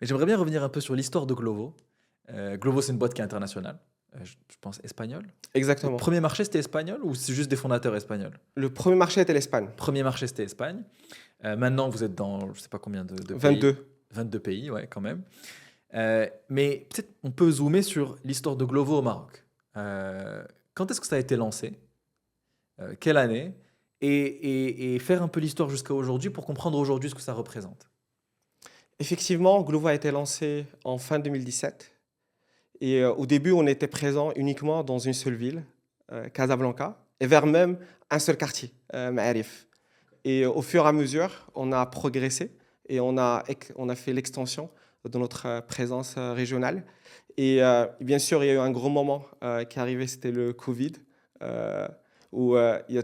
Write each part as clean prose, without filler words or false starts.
Mais j'aimerais bien revenir un peu sur l'histoire de Glovo. Glovo, c'est une boîte qui est internationale, je pense espagnole. Votre Exactement. premier marché, c'était espagnol ou c'est juste des fondateurs espagnols? Le premier marché était l'Espagne. Premier marché, c'était Espagne. Maintenant, vous êtes dans je ne sais pas combien de pays. 22. 22 pays, ouais, quand même. Mais peut-être on peut zoomer sur l'histoire de Glovo au Maroc. Quand est-ce que ça a été lancé? Quelle année? Et faire un peu l'histoire jusqu'à aujourd'hui pour comprendre aujourd'hui ce que ça représente. Effectivement, Glovo a été lancé en fin 2017. Et au début, on était présent uniquement dans une seule ville, Casablanca, et vers même un seul quartier, Ma'arif. Et au fur et à mesure, on a progressé et on a fait l'extension de notre présence régionale. Et bien sûr, il y a eu un gros moment qui est arrivé, c'était le Covid, euh, où il y a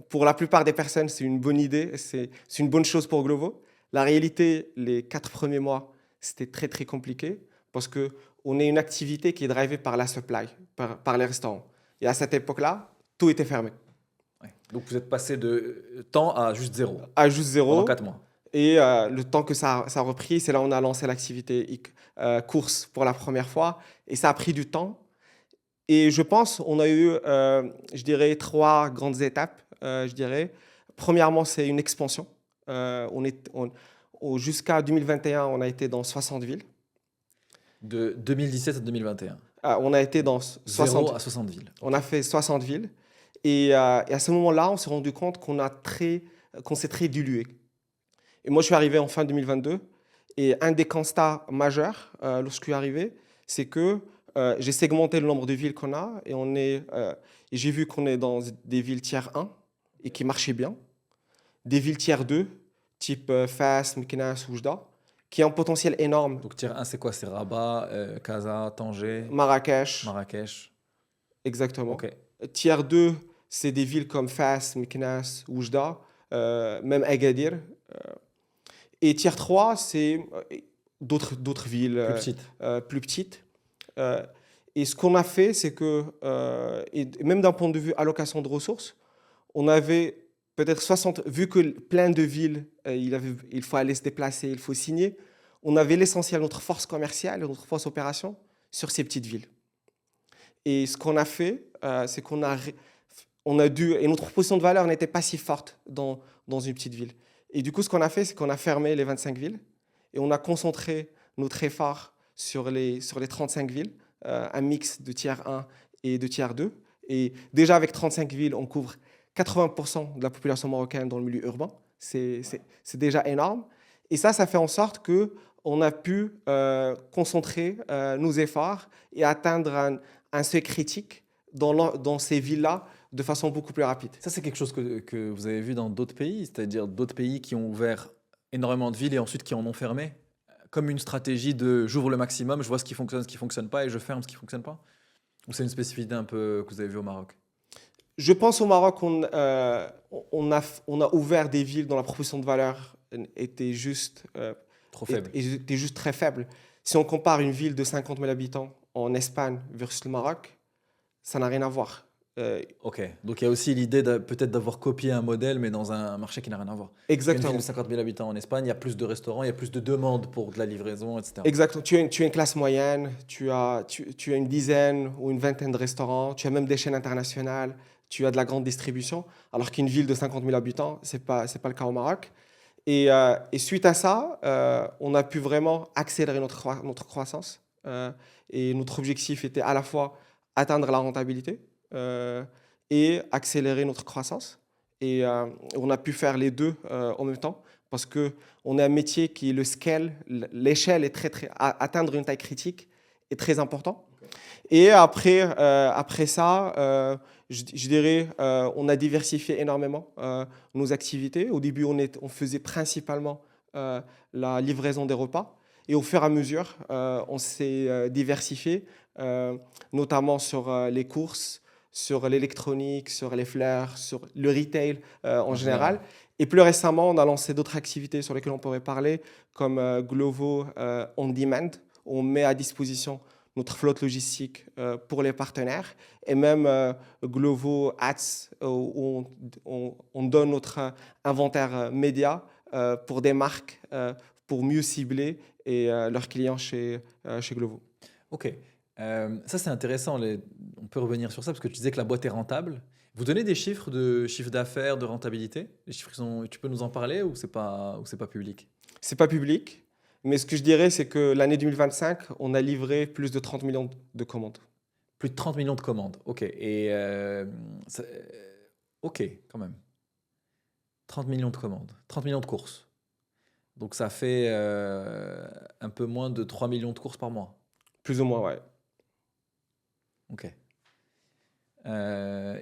pour la plupart des personnes, c'est une bonne idée, c'est une bonne chose pour Glovo. La réalité, les 4 premiers mois, c'était très très compliqué parce que on est une activité qui est drivée par la supply, par les restaurants. Et à cette époque-là, tout était fermé, Ouais. Donc vous êtes passé de temps à juste zéro à juste pendant zéro. 4 mois. Et le temps que ça a repris, c'est là où on a lancé l'activité course pour la première fois. Et ça a pris du temps. Et je pense on a eu, je dirais, 3 grandes étapes, je dirais. Premièrement, c'est une expansion. Jusqu'à 2021, on a été dans 60 villes. De 2017 à 2021. On a été dans 60, 0 à 60 villes. on a fait 60 villes. Et à ce moment-là, on s'est rendu compte qu'on s'est très dilué. Et moi, je suis arrivé en fin 2022. Et un des constats majeurs, lorsque je suis arrivé, c'est que j'ai segmenté le nombre de villes qu'on a. Et j'ai vu qu'on est dans des villes tiers 1 et qui marchaient bien. Des villes tiers 2, type Fès, Meknès, Oujda, qui ont un potentiel énorme. Donc tier 1, c'est quoi? C'est Rabat, Casa, Tanger, Marrakech, Marrakech. exactement. Ok. Tiers 2, c'est des villes comme Fès, Meknès, Oujda, même Agadir. Et tiers 3, c'est d'autres villes Plus petite. plus petites. Euh, et ce qu'on a fait, c'est que, et même d'un point de vue allocation de ressources, on avait peut-être 60, vu que plein de villes, il faut aller se déplacer, il faut signer, on avait l'essentiel, notre force commerciale, notre force opération sur ces petites villes. Et ce qu'on a fait, c'est on a dû, et notre proposition de valeur n'était pas si forte dans une petite ville. Et du coup, ce qu'on a fait, c'est qu'on a fermé les 25 villes et on a concentré notre effort sur les 35 villes, un mix de tiers 1 et de tiers 2. Et déjà, avec 35 villes, on couvre 80% de la population marocaine dans le milieu urbain. C'est déjà énorme. Et ça fait en sorte qu'on a pu concentrer nos efforts et atteindre un seuil critique dans ces villes-là de façon beaucoup plus rapide. Ça, c'est quelque chose que vous avez vu dans d'autres pays, c'est-à-dire d'autres pays qui ont ouvert énormément de villes et ensuite qui en ont fermé, comme une stratégie de j'ouvre le maximum, je vois ce qui fonctionne pas et je ferme ce qui fonctionne pas. Ou c'est une spécificité un peu que vous avez vu au Maroc? Je pense au Maroc, on a ouvert des villes dont la proposition de valeur Trop faible. était juste très faible. Si on compare une ville de 50 000 habitants en Espagne versus le Maroc, ça n'a rien à voir. Ok, donc il y a aussi l'idée peut-être d'avoir copié un modèle, mais dans un marché qui n'a rien à voir. Parce qu'une ville de Exactement. 50 000 habitants en Espagne, il y a plus de restaurants, il y a plus de demandes pour de la livraison, etc. Exactement. Tu as une classe moyenne, tu as une dizaine ou une vingtaine de restaurants, tu as même des chaînes internationales, tu as de la grande distribution, alors qu'une ville de 50 000 habitants, c'est pas le cas au Maroc. Et suite à ça, on a pu vraiment accélérer notre croissance. Et notre objectif était à la fois atteindre la rentabilité euh, et accélérer notre croissance. Et on a pu faire les deux en même temps parce qu'on est un métier qui le scale, l'échelle est atteindre une taille critique est très important. Et après ça, je dirais, on a diversifié énormément nos activités. Au début, on faisait principalement la livraison des repas. Et au fur et à mesure, on s'est diversifié, notamment sur les courses, sur l'électronique, sur les fleurs, sur le retail en En général. général. Et plus récemment, on a lancé d'autres activités sur lesquelles on pourrait parler, comme Glovo On Demand. On met à disposition notre flotte logistique pour les partenaires et même Glovo Ads où on donne notre inventaire média pour des marques pour mieux cibler leurs clients chez Glovo. Ok. Ça, c'est intéressant. On peut revenir sur ça parce que tu disais que la boîte est rentable. Vous donnez des chiffres de chiffre d'affaires, de rentabilité? Les chiffres, tu peux nous en parler ou c'est pas public? C'est pas public, mais ce que je dirais, c'est que l'année 2025, on a livré plus de 30 millions de commandes. Plus de 30 millions de commandes. Ok. Ok, quand même. 30 millions de commandes. 30 millions de courses. Donc ça fait un peu moins de 3 millions de courses par mois. Plus ou moins, ouais. Ok.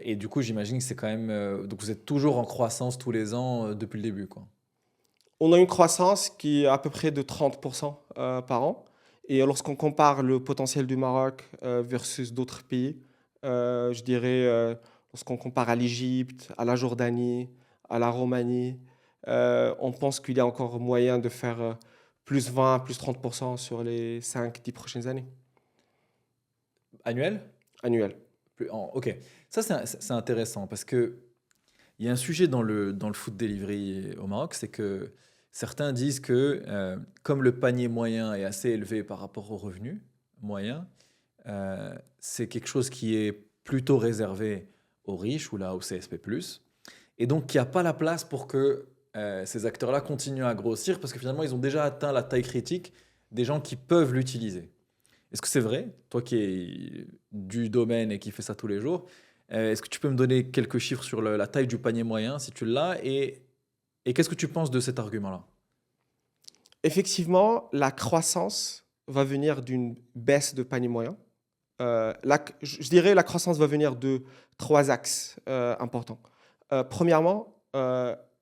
Et du coup, j'imagine que c'est quand même. Donc vous êtes toujours en croissance tous les ans depuis le début, quoi. On a une croissance qui est à peu près de 30% par an. Et lorsqu'on compare le potentiel du Maroc versus d'autres pays, je dirais, lorsqu'on compare à l'Égypte, à la Jordanie, à la Roumanie, on pense qu'il y a encore moyen de faire plus 20, plus 30% sur les 5-10 prochaines années Annuel? annuelles. Ok. Ça, c'est intéressant parce que il y a un sujet dans le food delivery au Maroc, c'est que certains disent que comme le panier moyen est assez élevé par rapport au revenu moyen, c'est quelque chose qui est plutôt réservé aux riches ou là au CSP+. Et donc, il n'y a pas la place pour que ces acteurs-là continuent à grossir parce que finalement, ils ont déjà atteint la taille critique des gens qui peuvent l'utiliser. Est-ce que c'est vrai, toi qui es du domaine et qui fais ça tous les jours, est-ce que tu peux me donner quelques chiffres sur la taille du panier moyen, si tu l'as, et qu'est-ce que tu penses de cet argument-là? Effectivement, la croissance va venir d'une baisse de panier moyen. Je dirais la croissance va venir de trois axes importants. Premièrement,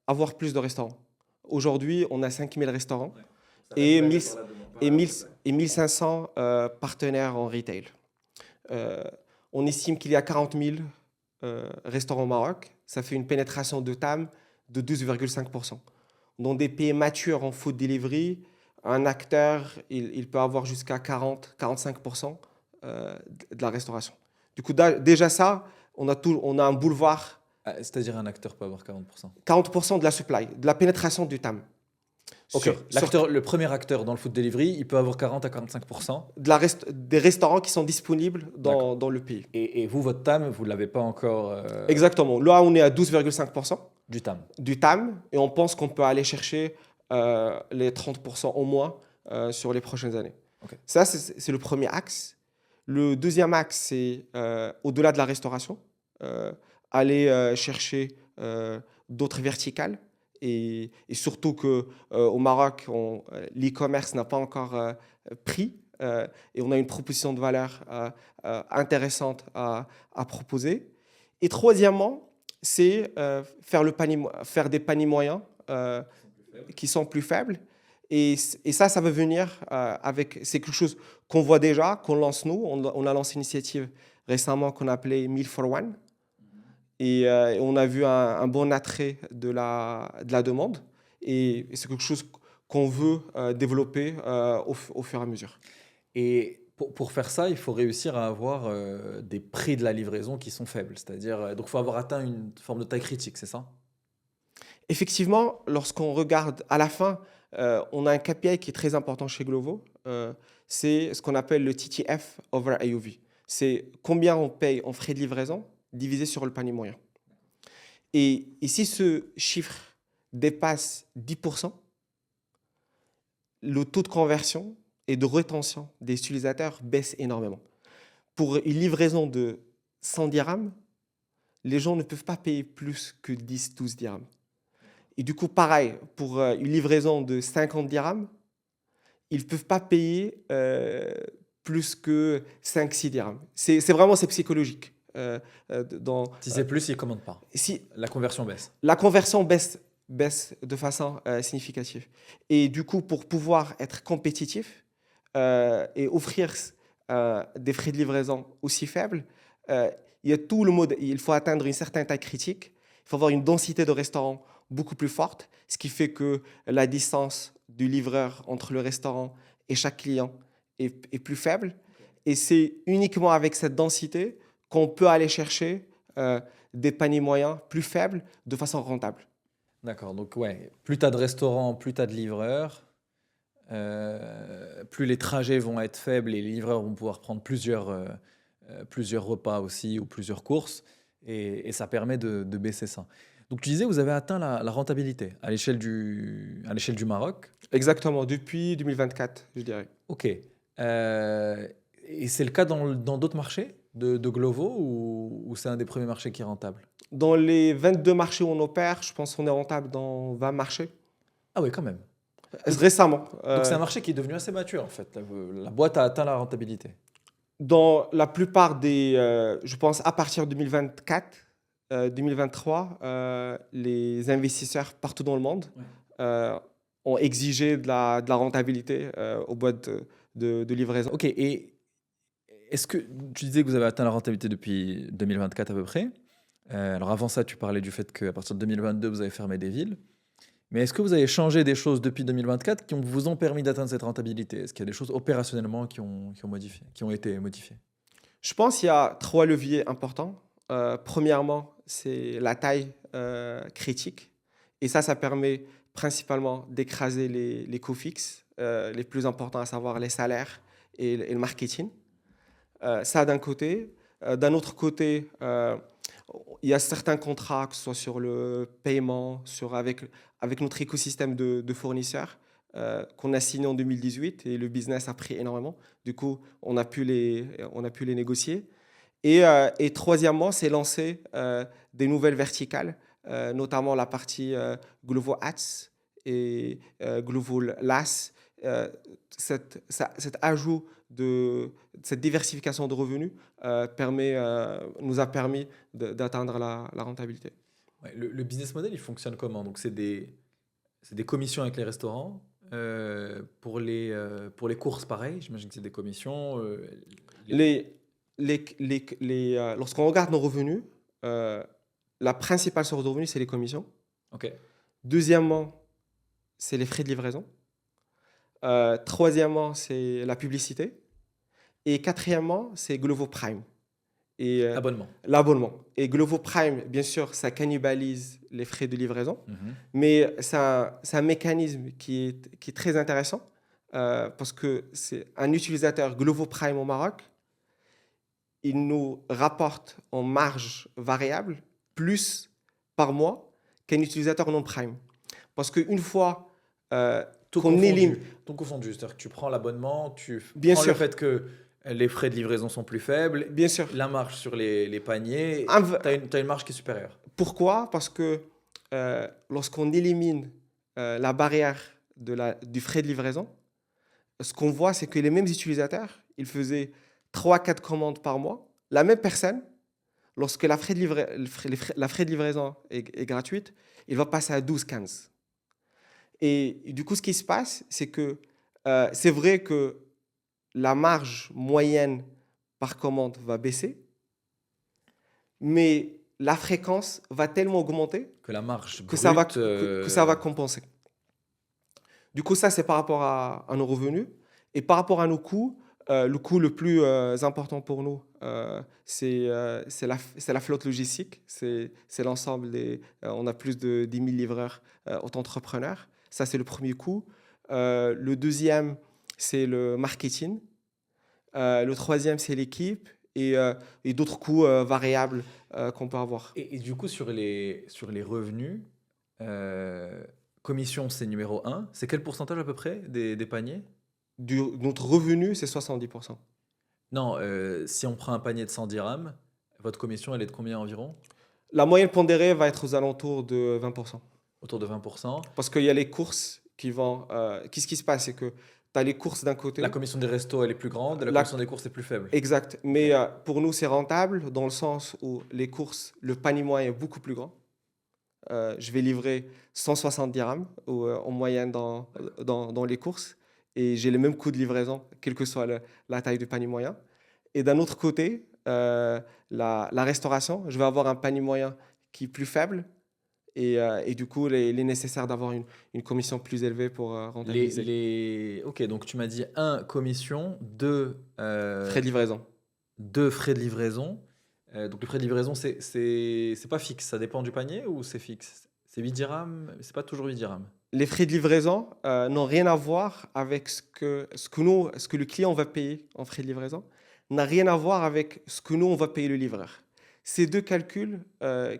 avoir plus de restaurants. Aujourd'hui, on a 5000 restaurants et 1000 et 1000 et 1500 partenaires en retail. Euh, on estime qu'il y a 40 000 restaurants au Maroc. Ça fait une pénétration de TAM de 12,5%. Dans des pays matures en food delivery, un acteur, il peut avoir jusqu'à 40-45% de la restauration. Du coup, déjà ça, on a un boulevard, Ah, c'est-à-dire un acteur peut avoir 40%. 40% de la supply, de la pénétration du TAM. Ok, Sur le premier acteur dans le food delivery, il peut avoir 40 à 45%. des restaurants qui sont disponibles D'accord. dans le pays. Et vous, votre TAM, vous ne l'avez pas encore Exactement. Là, on est à 12,5% du TAM. du TAM et on pense qu'on peut aller chercher les 30% au moins sur les prochaines années. Ok. Ça, c'est le premier axe. Le deuxième axe, c'est au-delà de la restauration, aller chercher d'autres verticales. Et surtout qu'au Maroc, l'e-commerce n'a pas encore pris et on a une proposition de valeur intéressante à proposer. Et troisièmement, c'est faire des paniers moyens qui sont plus faibles. Et ça va venir avec. C'est quelque chose qu'on voit déjà, qu'on lance nous. On a lancé une initiative récemment qu'on a appelée Meal for One. Et on a vu un bon attrait de la demande. Et c'est quelque chose qu'on veut développer au fur et à mesure. Et pour faire ça, il faut réussir à avoir des prix de la livraison qui sont faibles. C'est-à-dire, donc il faut avoir atteint une forme de taille critique, c'est ça? Effectivement, lorsqu'on regarde à la fin, on a un KPI qui est très important chez Glovo. C'est ce qu'on appelle le TTF over AOV. C'est combien on paye en frais de livraison divisé sur le panier moyen. Et si ce chiffre dépasse 10%, le taux de conversion et de rétention des utilisateurs baisse énormément. Pour une livraison de 100 dirhams, les gens ne peuvent pas payer plus que 10-12 dirhams. Et du coup, pareil, pour une livraison de 50 dirhams, ils ne peuvent pas payer plus que 5-6 dirhams. C'est psychologique. Si c'est plus, ils ne commandent pas. Si La conversion baisse. la conversion baisse de façon significative. Et du coup, pour pouvoir être compétitif et offrir des frais de livraison aussi faibles, il y a tout le mode. Il faut atteindre une certaine taille critique. Il faut avoir une densité de restaurants beaucoup plus forte, ce qui fait que la distance du livreur entre le restaurant et chaque client est plus faible. Et c'est uniquement avec cette densité qu'on peut aller chercher des paniers moyens plus faibles de façon rentable. D'accord, donc ouais, plus tu as de restaurants, plus tu as de livreurs, plus les trajets vont être faibles et les livreurs vont pouvoir prendre plusieurs repas aussi ou plusieurs courses et ça permet de baisser ça. Donc tu disais, vous avez atteint la rentabilité à l'échelle du Maroc. Exactement, depuis 2024, je dirais. Ok. Et c'est le cas dans d'autres marchés de Glovo ou c'est un des premiers marchés qui est rentable? Dans les 22 marchés où on opère, je pense qu'on est rentable dans 20 marchés. Ah oui, quand même. Donc, Récemment. donc c'est un marché qui est devenu assez mature en fait. La boîte a atteint la rentabilité. Dans la plupart des, je pense à partir de 2024, 2023, les investisseurs partout dans le monde Ouais. ont exigé de la rentabilité aux boîtes de livraison. Ok, et est-ce que tu disais que vous avez atteint la rentabilité depuis 2024 à peu près? Alors avant ça, tu parlais du fait qu'à partir de 2022, vous avez fermé des villes. Mais est-ce que vous avez changé des choses depuis 2024 vous ont permis d'atteindre cette rentabilité? Est-ce qu'il y a des choses opérationnellement qui ont été modifiées? Je pense qu'il y a trois leviers importants. Premièrement, c'est la taille critique. Et ça permet principalement d'écraser les coûts fixes, les plus importants, à savoir les salaires et le marketing. Ça d'un côté. D'un autre côté, il y a certains contrats, que ce soit sur le paiement, avec notre écosystème de fournisseurs, qu'on a signé en 2018 et le business a pris énormément. Du coup, on a pu les négocier. Et troisièmement, c'est lancer des nouvelles verticales, notamment la partie Glovo Ads et Glovo LAS. Euh, cet ajout cette diversification de revenus nous a permis d'atteindre la rentabilité. Ouais, le business model, il fonctionne comment? Donc c'est des commissions avec les restaurants. Pour les courses, pareil, j'imagine que c'est des commissions. Les- Les, Lorsqu'on regarde nos revenus, euh, la principale source de revenus, c'est les commissions. Ok. Deuxièmement, c'est les frais de livraison. Troisièmement, c'est la publicité. Et quatrièmement, c'est Glovo Prime. Et Abonnement. l'abonnement. Et Glovo Prime, bien sûr, ça cannibalise les frais de livraison, Mhm. mais c'est un mécanisme qui est très intéressant parce que c'est un utilisateur Glovo Prime au Maroc, il nous rapporte en marge variable plus par mois qu'un utilisateur non Prime. Parce qu'une fois Tout qu'on élimine, confondu. Tout confondu. C'est-à-dire que tu prends l'abonnement, tu bien prends le sûr, fait que les frais de livraison sont plus faibles, bien sûr, la marge sur les paniers, un v- t'as une marge qui est supérieure. pourquoi? Parce que lorsqu'on élimine la barrière du frais de livraison, ce qu'on voit, c'est que les mêmes utilisateurs, ils faisaient 3 4 commandes par mois. La même personne, lorsque la frais de livraison est gratuite, il va passer à 12 15. Et du coup, ce qui se passe, c'est que c'est vrai que la marge moyenne par commande va baisser, mais la fréquence va tellement augmenter Que la marge que ça va, brute. que ça va compenser. Du coup, ça, c'est par rapport à nos revenus. Et par rapport à nos coûts, le coût le plus important pour nous, c'est la flotte logistique. C'est l'ensemble on a plus de 10 000 livreurs auto-entrepreneurs. Ça, c'est le premier coût. Le deuxième, c'est le marketing. Le troisième, c'est l'équipe. Et d'autres coûts variables qu'on peut avoir. Et du coup, sur les revenus, euh, commission, c'est numéro un. C'est quel pourcentage à peu près des paniers? Notre revenu, c'est 70%. Non, si on prend un panier de 100 dirhams, votre commission, elle est de combien environ? La moyenne pondérée va être aux alentours de 20%. Autour de 20%. Parce qu'il y a les courses qui vont. Qu'est-ce qui se passe? C'est que tu as les courses d'un La côté. commission des restos, elle est plus grande, et la La- commission des courses est plus faible. Exact. Ok. Mais pour nous, c'est rentable dans le sens où les courses, le panier moyen est beaucoup plus grand. Je vais livrer 160 dirhams en moyenne dans les courses. Et j'ai le même coût de livraison, quelle que soit la taille du panier moyen. Et d'un autre côté, la restauration, je vais avoir un panier moyen qui est plus faible. Et du coup, il est nécessaire d'avoir une commission plus élevée pour rentabiliser. Ok, donc tu m'as dit un, commission, deux, Frais de livraison. deux frais de livraison. Donc les frais de livraison, c'est pas fixe, ça dépend du panier ou c'est fixe? C'est 8 dirhams, c'est pas toujours 8 dirhams. les frais de livraison n'ont rien à voir avec ce que le client va payer en frais de livraison, n'a rien à voir avec ce que nous, on va payer le livreur. C'est deux calculs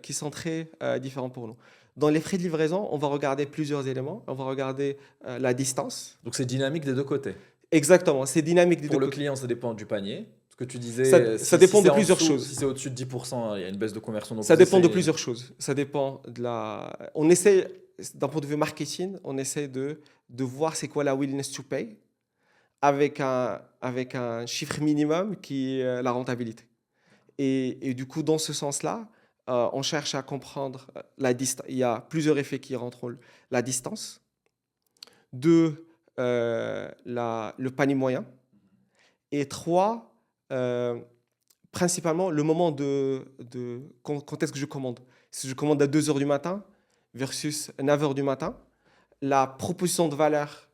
qui sont très différents pour nous. Dans les frais de livraison, on va regarder plusieurs éléments. On va regarder la distance. Donc c'est dynamique des deux côtés. Exactement, c'est dynamique des Pour deux le côtés. client, ça dépend du panier. Ce que tu disais, Ça dépend de c'est en plusieurs dessous, choses. si c'est au-dessus de 10%, il y a une baisse de conversion. Donc Ça vous dépend de essayez- plusieurs choses. Ça dépend de la. On essaie, d'un point de vue marketing, on essaie de voir c'est quoi la willingness to pay avec un chiffre minimum qui est la rentabilité. Et du coup, dans ce sens-là, on cherche à comprendre la distance. Il y a plusieurs effets qui rentrent en jeu. La distance, deux, le panier moyen, et trois, principalement le moment quand est-ce que je commande. Si je commande à 2 heures du matin versus 9 heures du matin, la proposition de valeur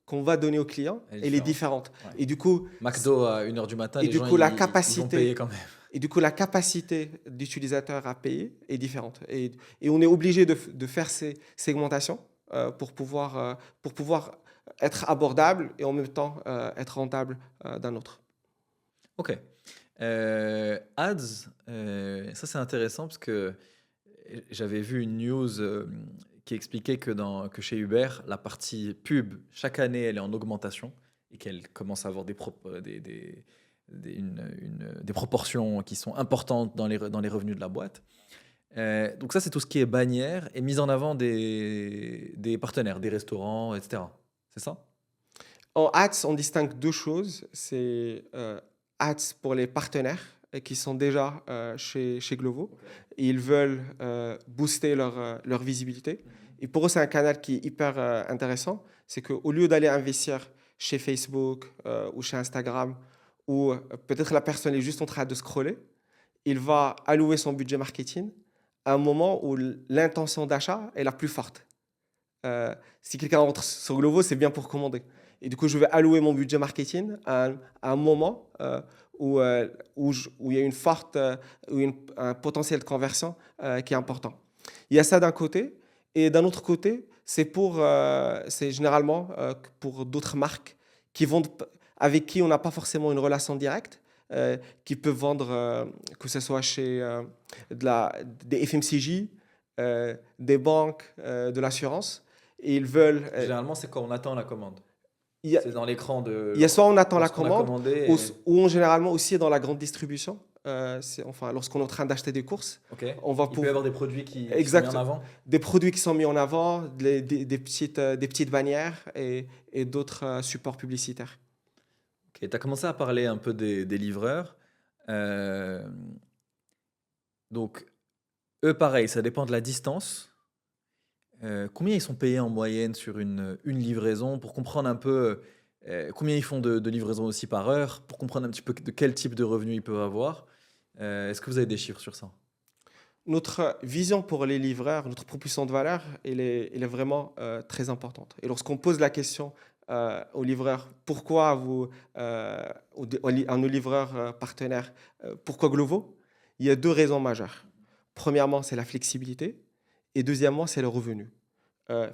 qu'on va donner au client, Elle est elle est différente. différente. Ouais. Et du coup, McDo à 1h du matin, Et les du gens coup, la ils vont capacité- payer quand même. Et du coup, la capacité d'utilisateur à payer est différente. Et on est obligé de faire ces segmentations pour pouvoir être abordable et en même temps être rentable d'un autre. Ok. Ads, ça c'est intéressant parce que j'avais vu une news qui expliquait que chez Uber, la partie pub, chaque année, elle est en augmentation et qu'elle commence à avoir des proportions qui sont importantes dans les revenus de la boîte. Donc ça, c'est tout ce qui est bannière et mise en avant des partenaires, des restaurants, etc. C'est ça? En ads, on distingue deux choses. C'est ads pour les partenaires qui sont déjà chez Glovo. Et ils veulent booster leur visibilité. Et pour eux, c'est un canal qui est hyper intéressant. C'est qu'au lieu d'aller investir chez Facebook ou chez Instagram, où peut-être la personne est juste en train de scroller, il va allouer son budget marketing à un moment où l'intention d'achat est la plus forte. Si quelqu'un entre sur Glovo, c'est bien pour commander. Et du coup, je vais allouer mon budget marketing à un moment où il y a une forte, un potentiel de conversion qui est important. Il y a ça d'un côté. Et d'un autre côté, c'est généralement pour d'autres marques qui vendent, avec qui on n'a pas forcément une relation directe, qui peuvent vendre, que ce soit chez des FMCJ, des banques, de l'assurance. Et ils veulent. Généralement, c'est quand on attend la commande. Il y a, C'est dans l'écran de. il y a soit on attend la lorsqu'on a commande, commandé ou on généralement aussi dans la grande distribution. Enfin, lorsqu'on est en train d'acheter des courses, Ok. on va Il peut y avoir des produits qui sont Exact. mis en avant. des produits qui sont mis en avant, des petites bannières et d'autres supports publicitaires. Ok, tu as commencé à parler un peu des livreurs. Donc, eux, pareil, ça dépend de la distance. Combien ils sont payés en moyenne sur une livraison pour comprendre un peu combien ils font de livraison aussi par heure, pour comprendre un petit peu de quel type de revenus ils peuvent avoir. Est-ce que vous avez des chiffres sur ça? Notre vision pour les livreurs, notre proposition de valeur, elle est vraiment très importante. Et lorsqu'on pose la question aux livreurs, pourquoi à nos livreurs partenaires, pourquoi Glovo? Il y a deux raisons majeures. Premièrement, c'est la flexibilité. Et deuxièmement, c'est le revenu.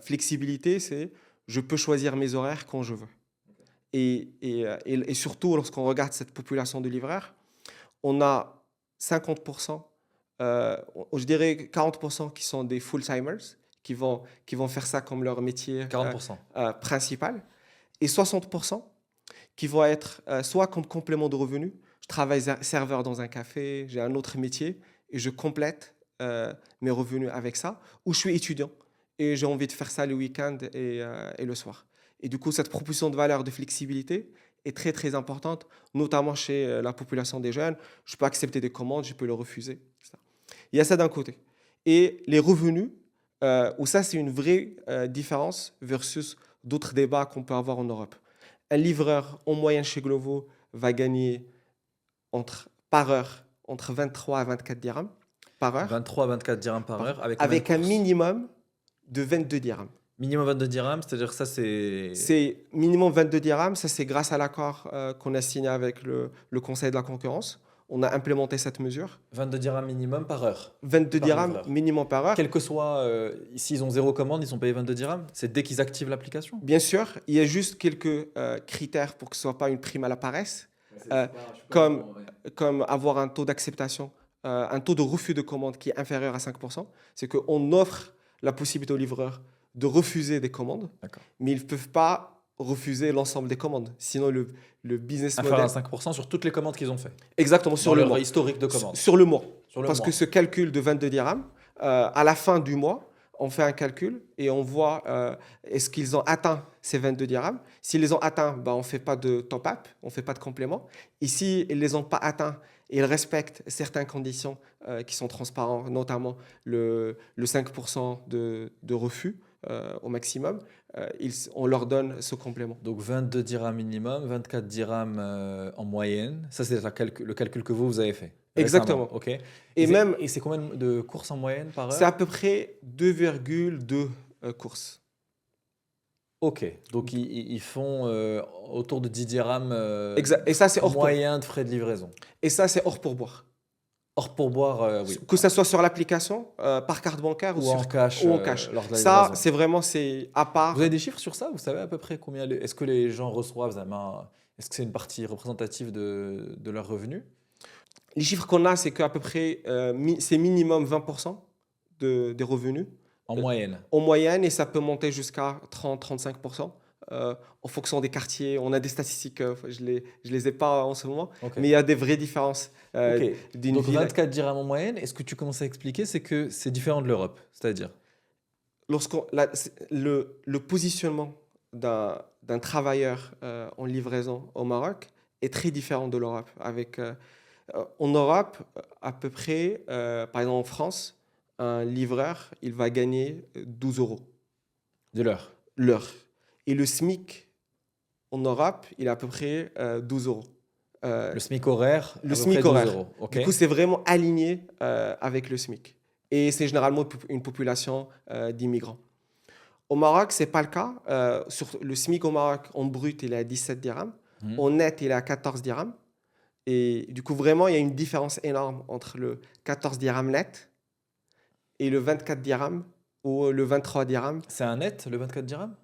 Flexibilité, c'est je peux choisir mes horaires quand je veux. Et surtout, lorsqu'on regarde cette population de livreurs, on a 50%, je dirais 40% qui sont des full-timers, qui vont faire ça comme leur métier 40%. principal, et 60% qui vont être soit comme complément de revenu. Je travaille serveur dans un café, j'ai un autre métier, et je complète mes revenus avec ça, ou je suis étudiant, et j'ai envie de faire ça le week-end et le soir. Et du coup, cette proposition de valeur de flexibilité est très, très importante, notamment chez la population des jeunes. Je peux accepter des commandes, je peux le refuser. Ça. Il y a ça d'un côté. Et les revenus, où ça, c'est une vraie différence versus d'autres débats qu'on peut avoir en Europe. Un livreur, en moyenne chez Glovo, va gagner par heure entre 23 à 24 dirhams par heure, 23 à 24 dirhams par heure avec combien de avec un courses? minimum de 22 dirhams. Minimum 22 dirhams, c'est-à-dire ça c'est... C'est minimum 22 dirhams. Ça, c'est grâce à l'accord qu'on a signé avec le Conseil de la concurrence. on a implémenté cette mesure. 22 dirhams minimum par heure. 22 Par dirhams livreur. minimum par heure. Quel que soit, s'ils ont 0 commande, ils sont payés 22 dirhams. C'est dès qu'ils activent l'application. Bien sûr, il y a juste quelques critères pour que ce ne soit pas une prime à la paresse, comme avoir un taux d'acceptation, un taux de refus de commande qui est inférieur à 5%. C'est qu'on offre la possibilité aux livreurs de refuser des commandes, D'accord. mais ils ne peuvent pas refuser l'ensemble des commandes. Sinon, le business Inférieur model... à 5% sur toutes les commandes qu'ils ont fait. Exactement, Sur sur le leur mois. historique de commandes. Sur le mois. Sur le Parce mois. que ce calcul de 22 dirhams, à la fin du mois, on fait un calcul et on voit est-ce qu'ils ont atteint ces 22 dirhams. S'ils les ont atteints, on ne fait pas de top-up, on ne fait pas de complément. Et s'ils ne les ont pas atteints et ils respectent certaines conditions qui sont transparentes, notamment le 5% de refus au maximum, on leur donne ce complément. Donc 22 dirhams minimum, 24 dirhams en moyenne. Ça, c'est le calcul que vous avez fait. Exactement. Récemment. OK. Et c'est combien de courses en moyenne par heure? c'est à peu près 2,2 courses. OK. Donc ils font autour de 10 dirhams Exact. Et ça, c'est hors moyen de frais de livraison. Et ça, c'est hors pourboire. Hors pourboire, oui. Que ça soit sur l'application, par carte bancaire Ou sur- en cash. ou en cash. Lors de la Ça, livraison. c'est à part. Vous avez des chiffres sur ça? Vous savez à peu près combien est-ce que les gens reçoivent est-ce que c'est une partie représentative de leurs revenus? Les chiffres qu'on a, c'est qu'à peu près, c'est minimum 20% des revenus En moyenne. en moyenne, et ça peut monter jusqu'à 30-35% en fonction des quartiers. On a des statistiques, je les ai pas en ce moment, OK. mais il y a des vraies différences OK. d'une Donc ville. 24 dirhams en moyenne. Et ce que tu commences à expliquer, c'est que c'est différent de l'Europe. C'est-à-dire? Le positionnement d'un travailleur en livraison au Maroc est très différent de l'Europe. En Europe, à peu près, par exemple en France, un livreur, il va gagner 12 euros De l'heure. l'heure. Et le SMIC en Europe, il est à peu près 12 euros. Le SMIC horaire. Le à peu SMIC près 12 horaire. euros. OK. Du coup, c'est vraiment aligné avec le SMIC. Et c'est généralement une population d'immigrants. Au Maroc, ce n'est pas le cas. Le SMIC au Maroc, en brut, il est à 17 dirhams. Mhm. En net, il est à 14 dirhams. Et du coup, vraiment, il y a une différence énorme entre le 14 dirhams net et le 24 dirhams ou le 23 dirhams. C'est un net, le 24 dirhams?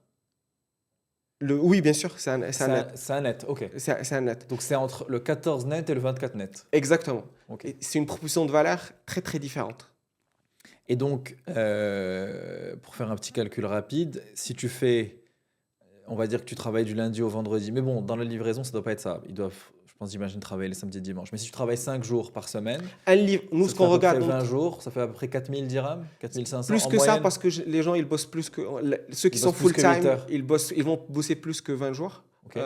Oui, bien sûr, c'est un net. C'est un net, OK. C'est un net. Donc c'est entre le 14 net et le 24 net. Exactement. OK. Et c'est une proposition de valeur très, très différente. Et donc, pour faire un petit calcul rapide, si tu fais, on va dire que tu travailles du lundi au vendredi, mais bon, dans la livraison, ça ne doit pas être ça. Ils doivent, je pense, j'imagine, travailler les samedis et dimanches. Mais si tu travailles 5 jours par semaine, Nous, ça ce te qu'on fait à peu près regarde, 20 jours, ça fait à peu près 4000 dirhams, 4500 plus en que ça, moyenne. parce que les gens, ils bossent plus que. Ceux qui Ils sont bossent plus que 8 full-time, heures. ils vont bosser plus que 20 jours. OK.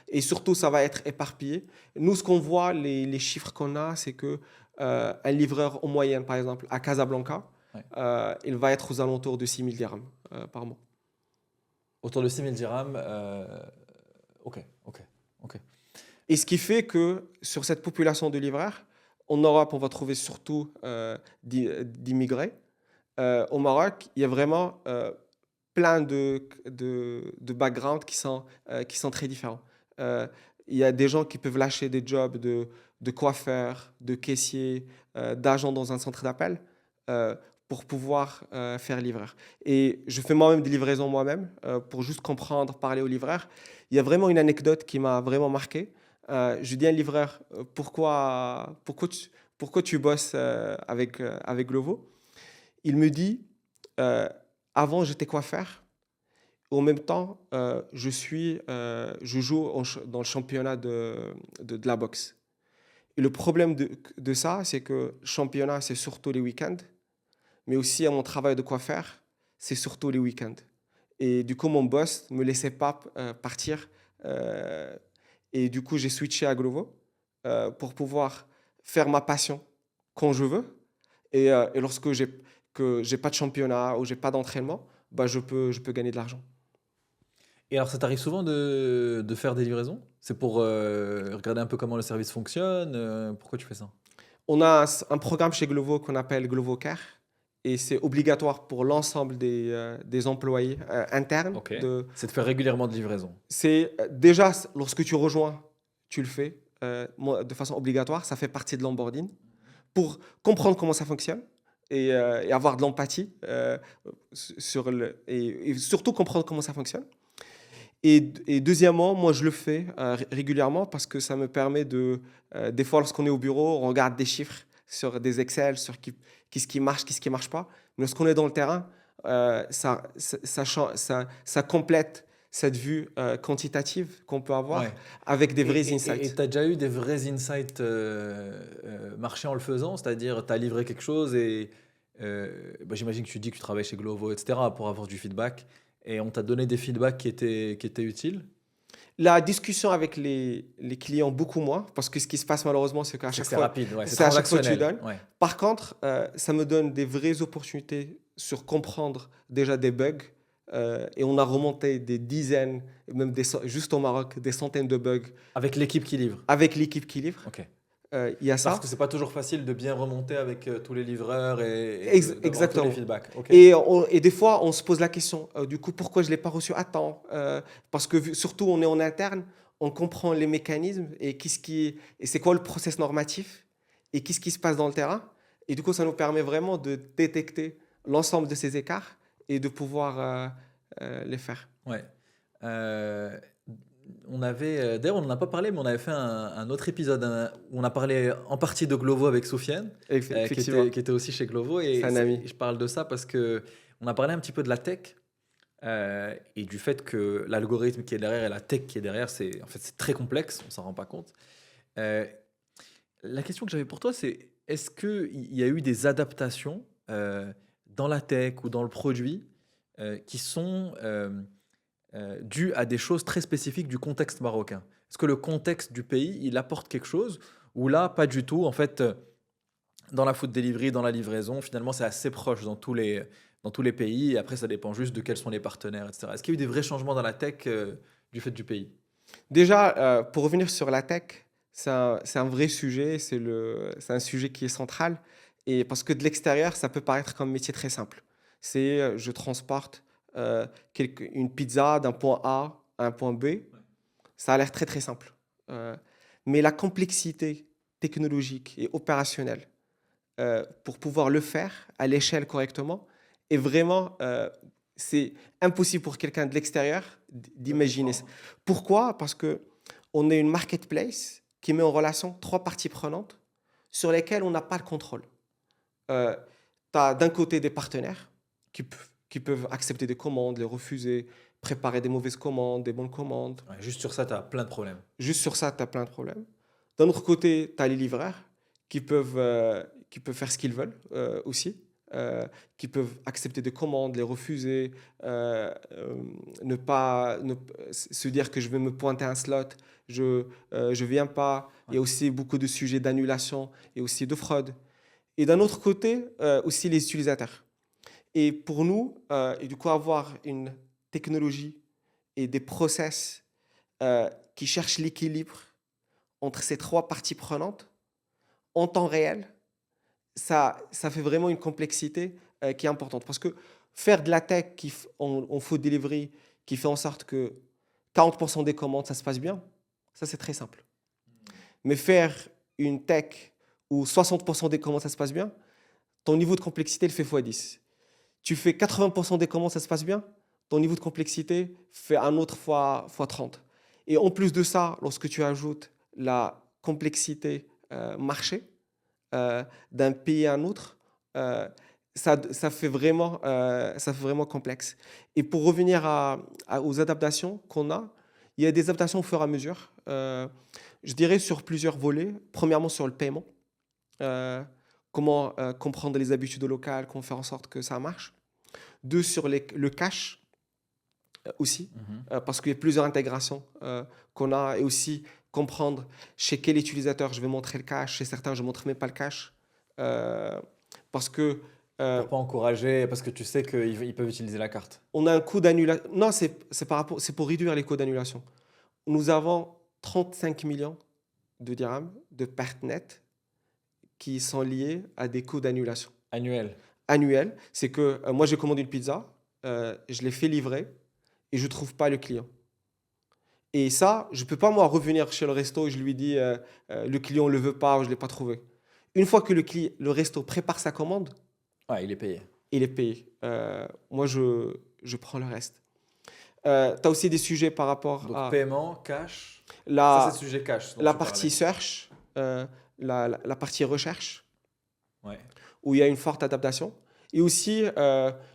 Et surtout, ça va être éparpillé. Nous, ce qu'on voit, les chiffres qu'on a, c'est que un livreur en moyenne, par exemple, à Casablanca, Ouais. il va être aux alentours de 6000 dirhams par mois. Autour de 6000 dirhams. OK. Et ce qui fait que sur cette population de livreurs, en Europe, on va trouver surtout d'immigrés. Au Maroc, il y a vraiment plein de backgrounds qui sont très différents. Il y a des gens qui peuvent lâcher des jobs de coiffeur, de caissier, d'agent dans un centre d'appel pour pouvoir faire livreur. Et je fais moi-même des livraisons moi-même pour juste comprendre, parler aux livreurs. Il y a vraiment une anecdote qui m'a vraiment marqué. Je dis à un livreur, pourquoi tu bosses avec Glovo? Il me dit, avant j'étais coiffeur, en même temps je joue dans le championnat de la boxe. Et le problème de ça, c'est que le championnat, c'est surtout les week-ends, mais aussi à mon travail de coiffeur, c'est surtout les week-ends. Et du coup, mon boss ne me laissait pas partir. Et du coup, j'ai switché à Glovo pour pouvoir faire ma passion quand je veux. Et lorsque j'ai pas de championnat ou j'ai pas d'entraînement, je peux gagner de l'argent. Et alors, ça t'arrive souvent de faire des livraisons? C'est pour regarder un peu comment le service fonctionne? Pourquoi tu fais ça? On a un programme chez Glovo qu'on appelle Glovo Care. Et c'est obligatoire pour l'ensemble des employés internes. OK. C'est de faire régulièrement de livraison. C'est déjà, lorsque tu rejoins, tu le fais. de façon obligatoire. Ça fait partie de l'onboarding pour comprendre comment ça fonctionne et avoir de l'empathie et surtout comprendre comment ça fonctionne. Et deuxièmement, moi, je le fais régulièrement parce que ça me permet des fois, lorsqu'on est au bureau, on regarde des chiffres sur des Excel, sur qu'est-ce qui marche, qu'est-ce qui ne marche pas. Mais lorsqu'on est dans le terrain, ça complète cette vue quantitative qu'on peut avoir Ouais. avec des vrais Et insights. tu as déjà eu des vrais insights marché en le faisant, c'est-à-dire tu as livré quelque chose et j'imagine que tu dis que tu travailles chez Glovo, etc., pour avoir du feedback et on t'a donné des feedbacks qui étaient utiles. La discussion avec les clients, beaucoup moins, parce que ce qui se passe malheureusement, c'est qu'à C'est que chaque c'est fois, rapide, ouais, c'est c'est à chaque fois que tu transactionnel. donnes. Ouais. Par contre, ça me donne des vraies opportunités sur comprendre déjà des bugs. Et on a remonté des dizaines, même juste au Maroc, des centaines de bugs Avec l'équipe qui livre. avec l'équipe qui livre. Ok. Il y a Parce ça. que c'est pas toujours facile de bien remonter avec tous les livreurs et d'avoir tous les Exactement. feedbacks. Ok. Et des fois, on se pose la question, du coup, pourquoi je ne l'ai pas reçu à temps? Parce que surtout, on est en interne, on comprend les mécanismes et c'est quoi le process normatif et qu'est-ce qui se passe dans le terrain. Et du coup, ça nous permet vraiment de détecter l'ensemble de ces écarts et de pouvoir les faire. Ouais. Euh, on avait, d'ailleurs, on n'en a pas parlé, mais on avait fait un autre épisode où on a parlé en partie de Glovo avec Soufiane, Effectivement, qui était aussi chez Glovo. c'est un ami. Je parle de ça parce que on a parlé un petit peu de la tech et du fait que l'algorithme qui est derrière et la tech qui est derrière, en fait, c'est très complexe, on s'en rend pas compte. Euh, la question que j'avais pour toi, c'est est-ce qu'il y a eu des adaptations dans la tech ou dans le produit qui sont dues à des choses très spécifiques du contexte marocain? Est-ce que le contexte du pays, il apporte quelque chose ou là, pas du tout? En fait, dans la food delivery, dans la livraison, finalement, c'est assez proche dans tous les pays. Et après, ça dépend juste de quels sont les partenaires, etc. Est-ce qu'il y a eu des vrais changements dans la tech du fait du pays? Déjà, pour revenir sur la tech, c'est un vrai sujet, c'est un sujet qui est central. Et parce que de l'extérieur, ça peut paraître comme un métier très simple. Je transporte une pizza d'un point A à un point B. Ça a l'air très très simple. Euh, mais la complexité technologique et opérationnelle pour pouvoir le faire à l'échelle correctement est vraiment, c'est impossible pour quelqu'un de l'extérieur d'imaginer ça. Pourquoi? Parce que on est une marketplace qui met en relation trois parties prenantes sur lesquelles on n'a pas le contrôle. Tu as d'un côté des partenaires qui peuvent accepter des commandes, les refuser, préparer des mauvaises commandes, des bonnes commandes. Ouais, juste sur ça, tu as plein de problèmes. Juste sur ça, tu as plein de problèmes. D'un autre côté, tu as les livreurs qui peuvent faire ce qu'ils veulent aussi, qui peuvent accepter des commandes, les refuser, se dire que je vais me pointer un slot, je viens pas. Il y a aussi beaucoup de sujets d'annulation et aussi de fraude. Et d'un autre côté, aussi les utilisateurs. Et pour nous, et du coup, avoir une technologie et des process qui cherchent l'équilibre entre ces trois parties prenantes en temps réel, ça fait vraiment une complexité qui est importante. Parce que faire de la tech en food delivery qui fait en sorte que 40% des commandes, ça se passe bien, ça c'est très simple. Mais faire une tech où 60% des commandes, ça se passe bien, ton niveau de complexité, il fait x10. Tu fais 80% des commandes, ça se passe bien, ton niveau de complexité fait un autre x30. Et en plus de ça, lorsque tu ajoutes la complexité marché d'un pays à un autre, ça fait vraiment complexe. Et pour revenir aux adaptations qu'on a, il y a des adaptations au fur et à mesure. Je dirais sur plusieurs volets. Premièrement, sur le paiement. Euh, comment comprendre les habitudes locales, comment faire en sorte que ça marche. Deux, sur le cash aussi, parce qu'il y a plusieurs intégrations qu'on a, et aussi comprendre chez quel utilisateur je vais montrer le cache, chez certains je ne montre même pas le cache, parce que Pour pas encourager, parce que tu sais qu'ils peuvent utiliser la carte. on a un coût d'annulation. Non, c'est pour réduire les coûts d'annulation. Nous avons 35 millions de dirhams de pertes nettes qui sont liées à des coûts d'annulation. Annuel. Annuels, c'est que moi j'ai commandé une pizza, je l'ai fait livrer et je ne trouve pas le client. Et ça, je ne peux pas, moi, revenir chez le resto et je lui dis le client ne le veut pas ou je ne l'ai pas trouvé. Une fois que le resto prépare sa commande, Ouais, il est payé. il est payé. Moi, je prends le reste. Tu as aussi des sujets par rapport Donc, à paiement, cash. Ça, c'est le la, sujet cash dont la tu partie parlais. search, la partie recherche, Ouais. où il y a une forte adaptation. Et aussi,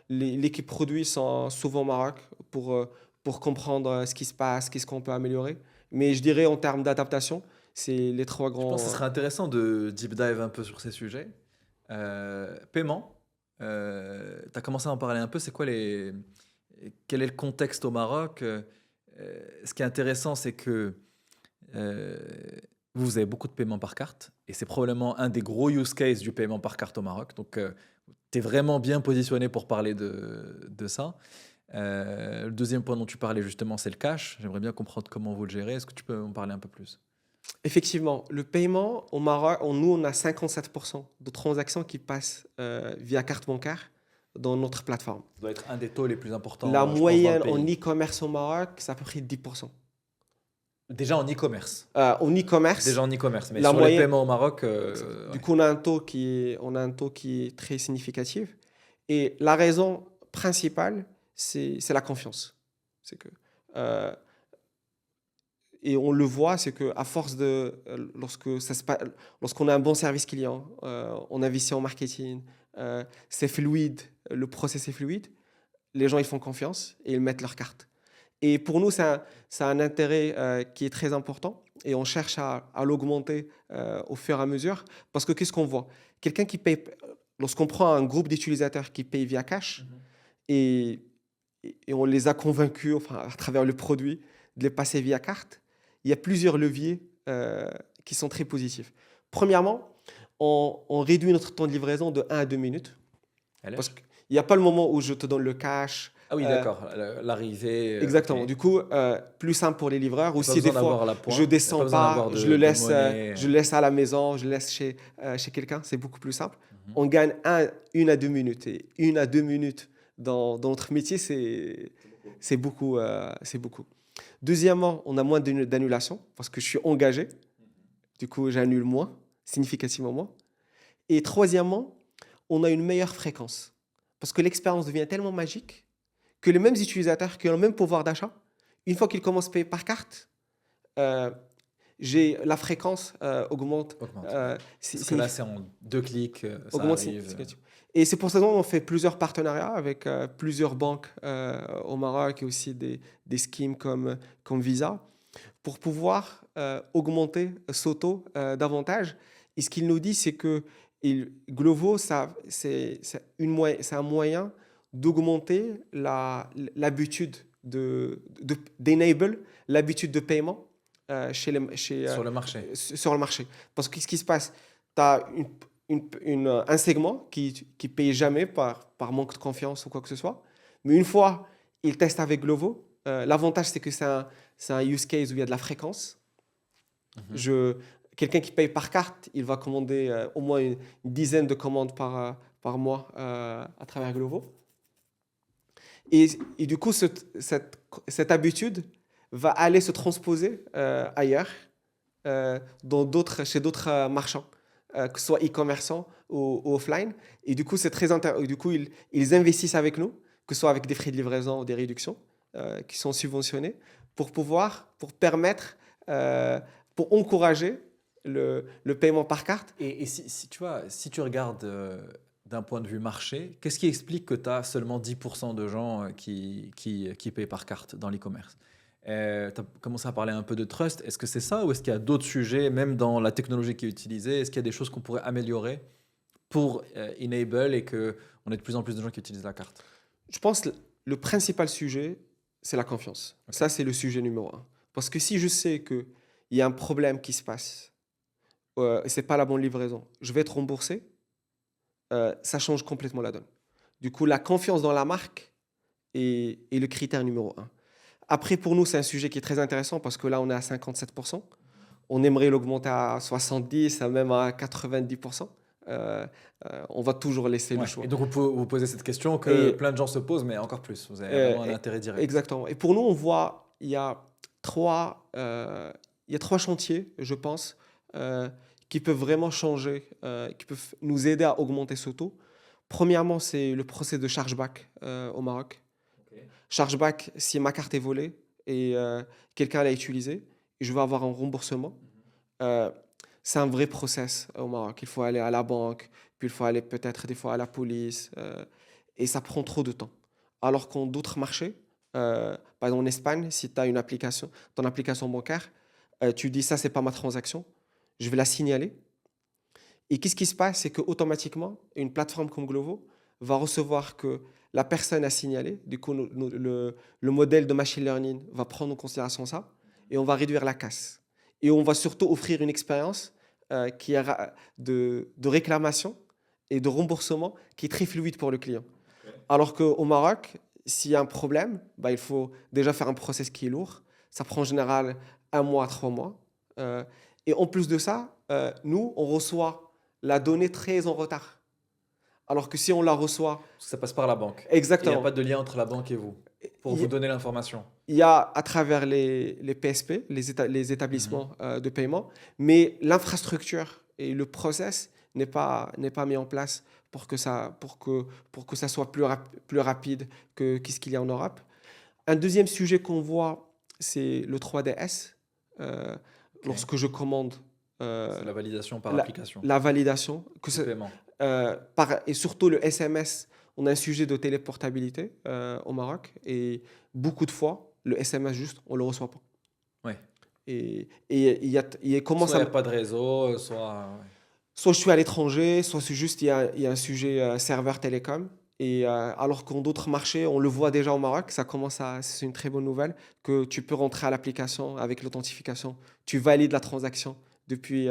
l'équipe produit sont souvent au Maroc pour comprendre ce qui se passe, qu'est-ce qu'on peut améliorer. Mais je dirais en termes d'adaptation, c'est les trois Je pense que ce grands. serait intéressant de deep dive un peu sur ces sujets. Paiement, tu as commencé à en parler un peu. Quel est le contexte au Maroc? Ce qui est intéressant, c'est que euh, vous avez beaucoup de paiements par carte et c'est probablement un des gros use cases du paiement par carte au Maroc. Donc, tu es vraiment bien positionné pour parler de ça. Le deuxième point dont tu parlais justement, c'est le cash. J'aimerais bien comprendre comment vous le gérez. Est-ce que tu peux en parler un peu plus? Effectivement, le paiement au Maroc, nous, on a 57% de transactions qui passent via carte bancaire dans notre plateforme. Ça doit être un des taux les plus La importants, je pense, dans le moyenne en pays. e-commerce au Maroc, c'est à peu près 10%. Déjà en e-commerce. En e-commerce, Déjà en e-commerce. Mais la sur les moyenne, paiements au Maroc, du ouais. coup, on a un taux qui est très significatif. Et la raison principale, c'est la confiance. C'est que, euh, et on le voit, c'est que à force lorsqu'on a un bon service client, on investit en marketing, c'est fluide, le process est fluide, les gens ils font confiance et ils mettent leur carte. Et pour nous, c'est un intérêt qui est très important et on cherche à l'augmenter au fur et à mesure parce que qu'est-ce qu'on voit? Quelqu'un qui paye, lorsqu'on prend un groupe d'utilisateurs qui payent via cash Mhm. et, et on les a convaincus, enfin, à travers le produit, de les passer via carte, il y a plusieurs leviers qui sont très positifs. Premièrement, on réduit notre temps de livraison de 1 à 2 minutes parce LH? qu'il n'y a pas le moment où je te donne le cash. Ah oui, euh, d'accord. L'arrivée, ok. Exactement. Du coup, plus simple pour les livreurs. Il n'y a pas Aussi, des besoin fois, d'avoir la je pointe, il n'y a pas descends besoin pas, d'avoir je le de laisse, monnaie. je le laisse à la maison, je le laisse chez quelqu'un. C'est beaucoup plus simple. Mhm. On gagne 1 à 2 minutes. Et 1 à 2 minutes dans notre métier, c'est beaucoup, c'est beaucoup. Deuxièmement, on a moins d'annulations parce que je suis engagé. Du coup, j'annule moins, significativement moins. Et troisièmement, on a une meilleure fréquence parce que l'expérience devient tellement magique que les mêmes utilisateurs qui ont le même pouvoir d'achat, une fois qu'ils commencent à payer par carte, euh, la fréquence augmente, Augmente. Parce que là, c'est en 2 clics, ça augmente arrive. significativement. Et c'est pour ça qu'on fait plusieurs partenariats avec plusieurs banques au Maroc et aussi des schemes comme Visa pour pouvoir augmenter ce taux davantage. Et ce qu'il nous dit, c'est que Glovo, c'est un moyen d'augmenter l'habitude d'enable l'habitude de paiement Sur le marché. sur le marché. Parce que ce qui se passe, tu as un segment qui paye jamais par manque de confiance ou quoi que ce soit. Mais une fois il teste avec Glovo, l'avantage c'est que c'est un use case où il y a de la fréquence. Mhm. Quelqu'un qui paye par carte, il va commander au moins une dizaine de commandes par mois à travers Glovo. Et du coup, cette habitude va aller se transposer ailleurs, chez d'autres marchands, que ce soit e-commerçants ou offline. Et du coup, c'est très intéressant. Du coup, ils investissent avec nous, que ce soit avec des frais de livraison ou des réductions qui sont subventionnés, pour permettre, pour encourager le paiement par carte. Et si tu vois, si tu regardes d'un point de vue marché, qu'est-ce qui explique que tu as seulement 10% de gens qui payent par carte dans l'e-commerce? Tu as commencé à parler un peu de trust. Est-ce que c'est ça ou est-ce qu'il y a d'autres sujets, même dans la technologie qui est utilisée? Est-ce qu'il y a des choses qu'on pourrait améliorer pour enable et qu'on ait de plus en plus de gens qui utilisent la carte? Je pense que le principal sujet, c'est la confiance. Ok. Ça, c'est le sujet numéro un. Parce que si je sais qu'il y a un problème qui se passe, et ce n'est pas la bonne livraison, je vais être remboursé, ça change complètement la donne. Du coup, la confiance dans la marque est le critère numéro un. Après, pour nous, c'est un sujet qui est très intéressant parce que là, on est à 57%. On aimerait l'augmenter à 70%, même à 90%. On va toujours laisser le Ouais. choix. Et donc, vous posez cette question que Et plein de gens se posent, mais encore plus. Vous avez Euh, vraiment un e- intérêt direct. exactement. Et pour nous, on voit, il y a Il y a 3 chantiers, je pense, qui peuvent vraiment changer, qui peuvent nous aider à augmenter ce taux. Premièrement, c'est le procès de chargeback au Maroc. Ok. Chargeback, si ma carte est volée et quelqu'un l'a utilisée, je vais avoir un remboursement. Euh, c'est un vrai process au Maroc. Il faut aller à la banque, puis il faut aller peut-être des fois à la police, et ça prend trop de temps. Alors qu'en d'autres marchés, par exemple en Espagne, si tu as une application, ton application bancaire, tu dis ça, c'est pas ma transaction, je vais la signaler. Et qu'est-ce qui se passe? C'est qu'automatiquement, une plateforme comme Glovo va recevoir que la personne a signalé. Du coup, le modèle de machine learning va prendre en considération ça et on va réduire la casse. Et on va surtout offrir une expérience qui est de réclamation et de remboursement qui est très fluide pour le client. Ok. Alors qu'au Maroc, s'il y a un problème, bah, il faut déjà faire un process qui est lourd. Ça prend en général 1 mois, 3 mois. Euh, et en plus de ça, nous, on reçoit la donnée très en retard. Alors que si on la reçoit Parce que ça passe par la banque. Et il n'y a pas exactement, de lien entre la banque et vous pour il vous donner l'information. il y a à travers les PSP, les Mhm. établissements de paiement, mais l'infrastructure et le process n'est pas mis en place pour que ça soit plus rapide que qu'est-ce qu'il y a en Europe. Un deuxième sujet qu'on voit, c'est le 3DS. Euh, Ok. lorsque je commande C'est euh, la validation par la, application la validation, du paiement. et surtout le SMS, on a un sujet de téléportabilité au Maroc et beaucoup de fois, le SMS juste, on ne le reçoit pas. Ouais. Il commence Soit il à, n'y a pas de réseau, soit. Ouais. soit je suis à l'étranger, soit c'est juste il y a un sujet serveur télécom. Et alors qu'en d'autres marchés, on le voit déjà au Maroc, c'est une très bonne nouvelle que tu peux rentrer à l'application avec l'authentification. Tu valides la transaction depuis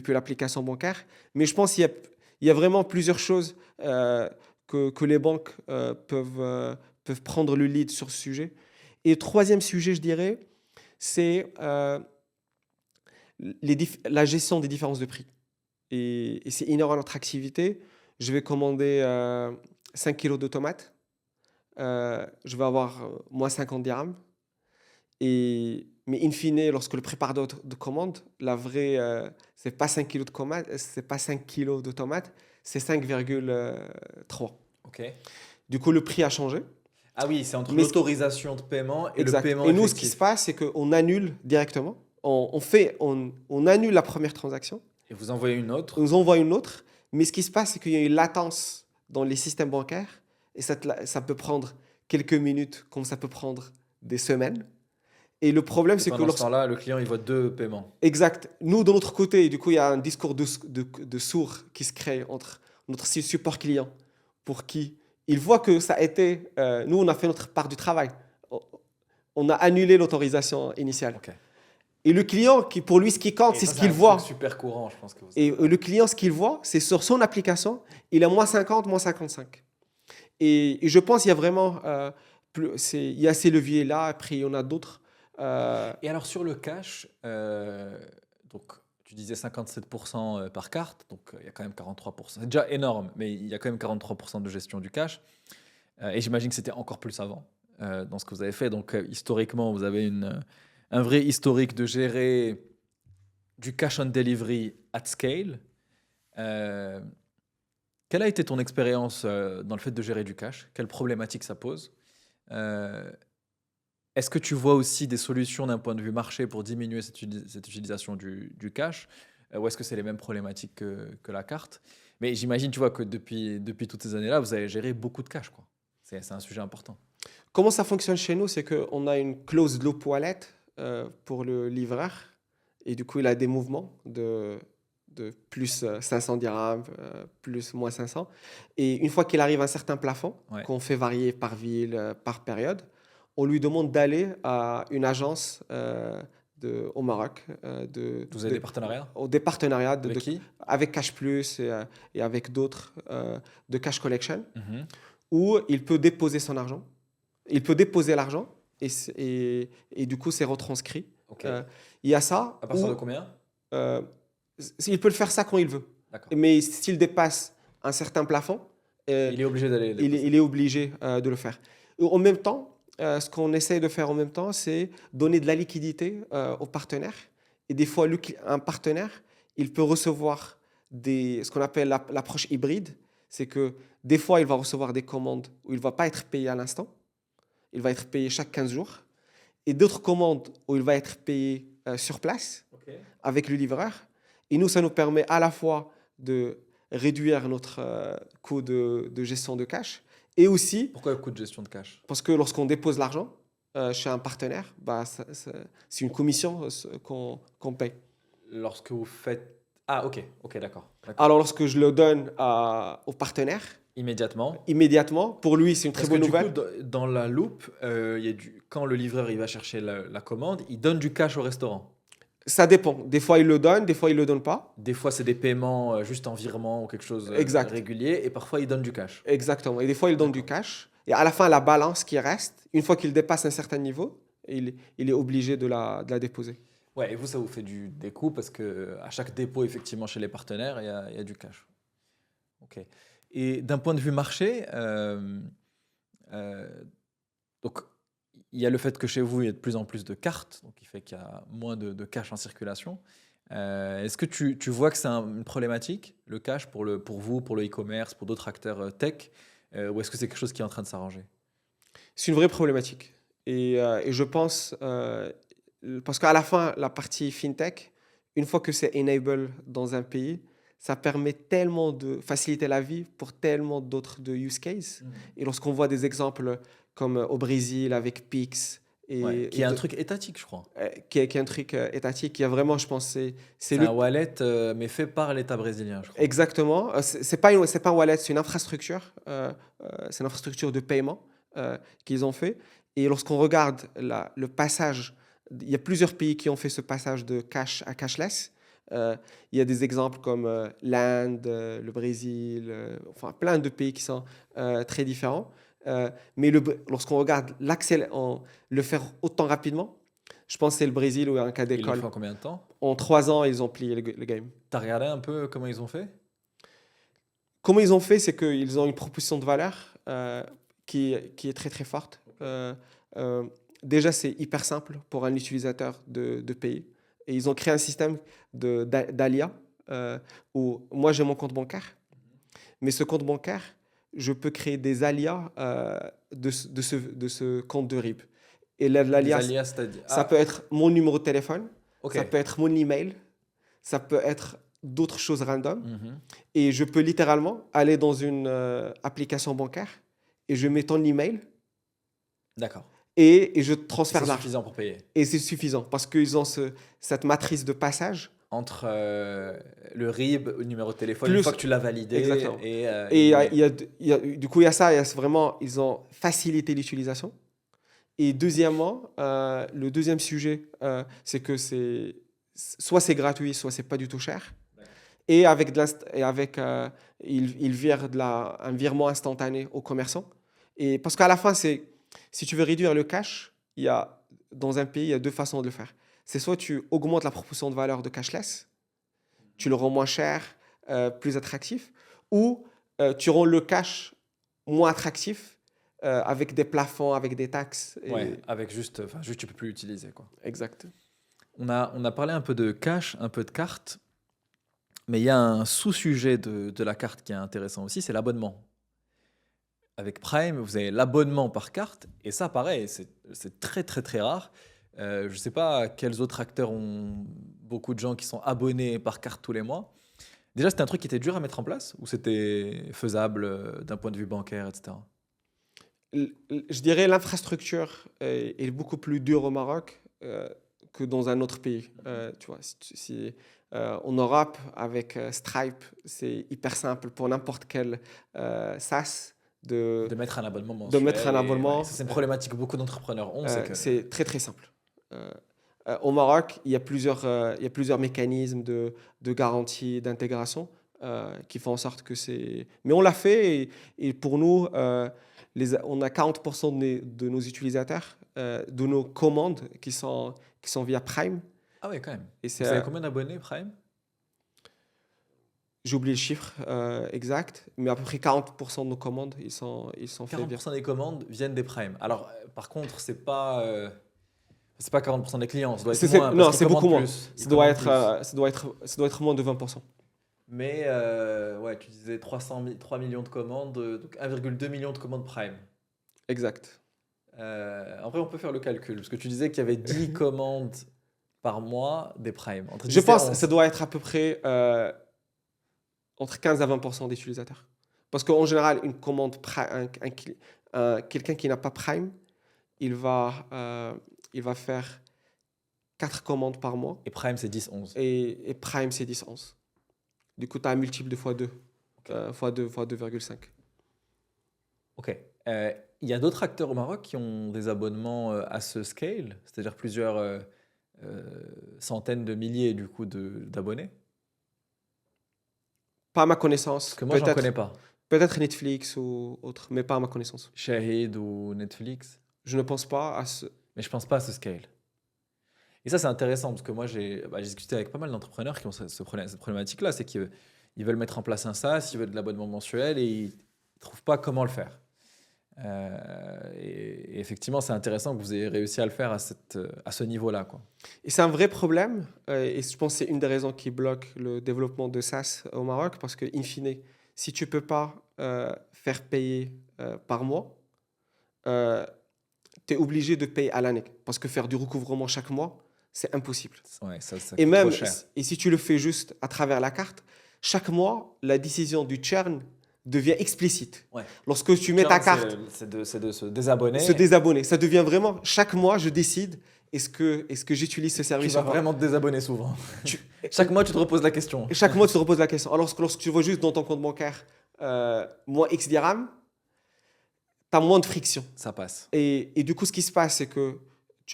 l'application bancaire. Mais je pense qu'il y a vraiment plusieurs choses que les banques peuvent prendre le lead sur ce sujet. Et troisième sujet, je dirais, c'est la gestion des différences de prix. Et c'est inhérent à notre activité. Je vais commander 5 kilos de tomates. Je vais avoir moins 50 dirhams. Mais in fine, lorsque le préparateur de commande, la vraie, c'est pas 5 kilos de tomates, c'est pas 5 kilos de tomates, c'est 5,3. Ok. Du coup, le prix a changé. Ah oui, c'est entre Mais ce qui- l'autorisation de paiement et le exact. paiement Et nous, ce qui se effectif. passe, c'est qu'on annule directement. On annule la première transaction. Et vous envoyez une On autre. nous envoie une autre. Mais ce qui se passe, c'est qu'il y a une latence dans les systèmes bancaires. Et ça peut prendre quelques minutes, comme ça peut prendre des semaines. Et le problème, Et c'est que pendant ce temps-là, le client, il voit deux paiements. exact. Nous, de l'autre côté, du coup, il y a un discours de sourd qui se crée entre notre support client, pour qui il voit que ça a été. Nous, on a fait notre part du travail. On a annulé l'autorisation initiale. Ok. Et le client, pour lui, ce qui compte, Et c'est ça, ce c'est qu'il un truc voit. super courant, je pense que vous Et savez. le client, ce qu'il voit, c'est sur son application, il a moins 50, moins 55. Et je pense qu'il y a vraiment. Il y a ces leviers-là, après, il y en a d'autres. Et alors sur le cash, donc tu disais 57% par carte, donc il y a quand même 43%. C'est déjà énorme, mais il y a quand même 43% de gestion du cash. Et j'imagine que c'était encore plus avant dans ce que vous avez fait. Donc historiquement, vous avez un vrai historique de gérer du cash on delivery at scale. Euh, Quelle a été ton expérience dans le fait de gérer du cash? Quelles problématiques ça pose? Euh, Est-ce que tu vois aussi des solutions d'un point de vue marché pour diminuer cette utilisation du cash? Ou est-ce que c'est les mêmes problématiques que la carte? Mais j'imagine, tu vois, que depuis toutes ces années-là, vous avez géré beaucoup de cash, quoi. C'est un sujet important. Comment ça fonctionne chez nous? C'est qu'on a une closed loop wallet pour le livreur. Et du coup, il a des mouvements de plus 500 dirhams, plus moins 500. Et une fois qu'il arrive à un certain plafond, Ouais. qu'on fait varier par ville, par période, on lui demande d'aller à une agence au Maroc, Vous avez des partenariats? des partenariats Avec qui? avec Cash Plus et avec d'autres de Cash Collection, Mhm. où il peut déposer son argent. Il peut déposer l'argent et du coup, c'est retranscrit. Ok. Euh, il y a ça À partir de où combien? euh, il peut le faire ça quand il veut. D'accord. Mais s'il dépasse un certain plafond, euh, Il est obligé d'aller le déposer. il est obligé de le faire. En même temps, ce qu'on essaye de faire en même temps, c'est donner de la liquidité aux partenaires. Et des fois, un partenaire, il peut recevoir ce qu'on appelle l'approche hybride. C'est que des fois, il va recevoir des commandes où il ne va pas être payé à l'instant. Il va être payé chaque 15 jours. Et d'autres commandes où il va être payé sur place avec le livreur. Et nous, ça nous permet à la fois de réduire notre coût de gestion de cash et aussi Pourquoi le coût de gestion de cash? parce que lorsqu'on dépose l'argent chez un partenaire, bah, c'est une commission qu'on paye. Lorsque vous faites... Ah, ok, d'accord. Alors, lorsque je le donne au partenaire, Immédiatement. immédiatement, pour lui, c'est une très Parce que bonne du coup, nouvelle. dans la loupe, il y a quand le livreur il va chercher la commande, il donne du cash au restaurant. Ça dépend. Des fois, il le donne, des fois, il ne le donne pas. Des fois, c'est des paiements juste en virement ou quelque chose Exact. régulier, et parfois, il donne du cash. Exactement. Et des fois, il donne du cash. Et à la fin, la balance qui reste, une fois qu'il dépasse un certain niveau, il est obligé de la déposer. Ouais, et vous, ça vous fait des coûts parce que à chaque dépôt, effectivement, chez les partenaires, il y a du cash. Ok. Et d'un point de vue marché, euh, donc il y a le fait que chez vous, il y a de plus en plus de cartes, donc il fait qu'il y a moins de cash en circulation. Est-ce que tu vois que c'est une problématique, le cash, pour vous, pour le e-commerce, pour d'autres acteurs tech, ou est-ce que c'est quelque chose qui est en train de s'arranger? C'est une vraie problématique. Et je pense, parce qu'à la fin, la partie fintech, une fois que c'est enable dans un pays, ça permet tellement de faciliter la vie pour tellement d'autres de use cases. Et lorsqu'on voit des exemples comme au Brésil avec Pix, Ouais, qui est un truc étatique, je crois. qui est un truc étatique, il y a vraiment, je pense, c'est C'est le... un wallet, mais fait par l'État brésilien, je crois. Exactement. C'est pas un wallet, c'est une infrastructure. C'est une infrastructure de paiement qu'ils ont fait. Et lorsqu'on regarde le passage, il y a plusieurs pays qui ont fait ce passage de cash à cashless. Il y a des exemples comme l'Inde, le Brésil, enfin plein de pays qui sont très différents. Mais lorsqu'on regarde le faire autant rapidement, je pense que c'est le Brésil ou un cas Ils le d'école. font en combien de temps? En 3 ans, ils ont plié le game. T'as regardé un peu comment ils ont fait? Comment ils ont fait, c'est qu'ils ont une proposition de valeur qui est très très forte. Euh, Déjà, c'est hyper simple pour un utilisateur de payer. Et ils ont créé un système d'ALIA où moi j'ai mon compte bancaire, mais ce compte bancaire, je peux créer des alias de ce compte de RIB. Et Des l'alias, alias, c'est-à-dire... ça peut être mon numéro de téléphone, ok. ça peut être mon email, ça peut être d'autres choses random. Mhm. Et je peux littéralement aller dans une application bancaire et je mets ton email D'accord. et je C'est transfère l'argent. suffisant pour payer. Et c'est suffisant parce qu'ils ont cette matrice de passage. Entre le RIB, le numéro de téléphone, Plus- une fois que tu l'as validé, Exactement. et Et l'email. du coup, il y a ça, vraiment, ils ont facilité l'utilisation. Et deuxièmement, le deuxième sujet, c'est que soit c'est gratuit, soit c'est pas du tout cher. Et ils virent un virement instantané aux commerçants. Et parce qu'à la fin, si tu veux réduire le cash, dans un pays, il y a deux façons de le faire. C'est soit tu augmentes la proportion de valeur de cashless, tu le rends moins cher, plus attractif, ou tu rends le cash moins attractif avec des plafonds, avec des taxes. Ouais, avec juste, enfin, juste tu peux plus l'utiliser, quoi. Exact. On a parlé un peu de cash, un peu de carte, mais il y a un sous-sujet de la carte qui est intéressant aussi, c'est l'abonnement. Avec Prime, vous avez l'abonnement par carte, et ça, pareil, c'est très très très rare. Je ne sais pas quels autres acteurs ont beaucoup de gens qui sont abonnés par carte tous les mois. Déjà, c'était un truc qui était dur à mettre en place, ou c'était faisable d'un point de vue bancaire, etc. Je dirais l'infrastructure est beaucoup plus dure au Maroc que dans un autre pays. Tu vois, en Europe, avec Stripe, c'est hyper simple pour n'importe quel SaaS De mettre un abonnement de mettre un mensuel. abonnement. Ouais, ça, c'est une problématique que beaucoup d'entrepreneurs ont. C'est que... C'est très très simple. Au Maroc, il y a plusieurs mécanismes de garantie, d'intégration qui font en sorte que c'est... Mais on l'a fait et pour nous, on a 40% de nos utilisateurs, de nos commandes qui sont via Prime. Ah ouais, quand même. Et Vous avez combien d'abonnés Prime? J'ai oublié le chiffre exact, mais à peu près 40% de nos commandes, ils sont faits via. 40% des commandes viennent des primes. Alors, par contre, c'est pas 40% des clients, ça doit être moins parce Non, qu'ils c'est beaucoup commandent moins. plus. Ils Ça doit commandent être, plus. ça doit être moins de 20%. Mais ouais, tu disais 3 millions de commandes, donc 1,2 million de commandes Prime. Exact. En vrai, on peut faire le calcul, parce que tu disais qu'il y avait 10 commandes par mois des Prime. Entre Je 10 et pense que ça 11. doit être à peu près entre 15 à 20% d'utilisateurs. Parce qu'en général, une commande quelqu'un qui n'a pas Prime, il va faire 4 commandes par mois Et Prime, c'est 10-11. et Prime, c'est 10-11. Du coup, tu as un multiple de x2, Ok. x2, x 2,5. Ok. Il y a d'autres acteurs au Maroc qui ont des abonnements à ce scale, c'est-à-dire plusieurs centaines de milliers du coup d'abonnés. Pas à ma connaissance. Parce que moi, j'en connais pas. Peut-être Netflix ou autre, mais pas à ma connaissance. Shahid ou Netflix, Je ne pense pas à ce. mais je pense pas à ce scale. Et ça, c'est intéressant parce que moi, j'ai discuté avec pas mal d'entrepreneurs qui ont cette problématique-là, c'est qu'ils veulent mettre en place un SaaS, ils veulent de l'abonnement mensuel et ils ne trouvent pas comment le faire. Et effectivement, c'est intéressant que vous ayez réussi à le faire à ce niveau-là, quoi. Et c'est un vrai problème, et je pense que c'est une des raisons qui bloque le développement de SaaS au Maroc, parce que, in fine, si tu ne peux pas faire payer par mois, tu es obligé de payer à l'année, parce que faire du recouvrement chaque mois, c'est impossible. Ouais, ça Et coûte trop même, cher. et si tu le fais juste à travers la carte, chaque mois, la décision du churn devient explicite. Ouais. Lorsque tu mets ta carte, C'est de se désabonner. se désabonner, ça devient vraiment, chaque mois, je décide, est-ce que j'utilise ce Tu service vas ou pas. vraiment te désabonner souvent. Tu- Chaque mois, tu te reposes la question. Et chaque mois, tu te reposes la question. Alors que lorsque tu vois juste dans ton compte bancaire moins X dirhams, tu as moins de friction. Ça passe. Et du coup, ce qui se passe, c'est que,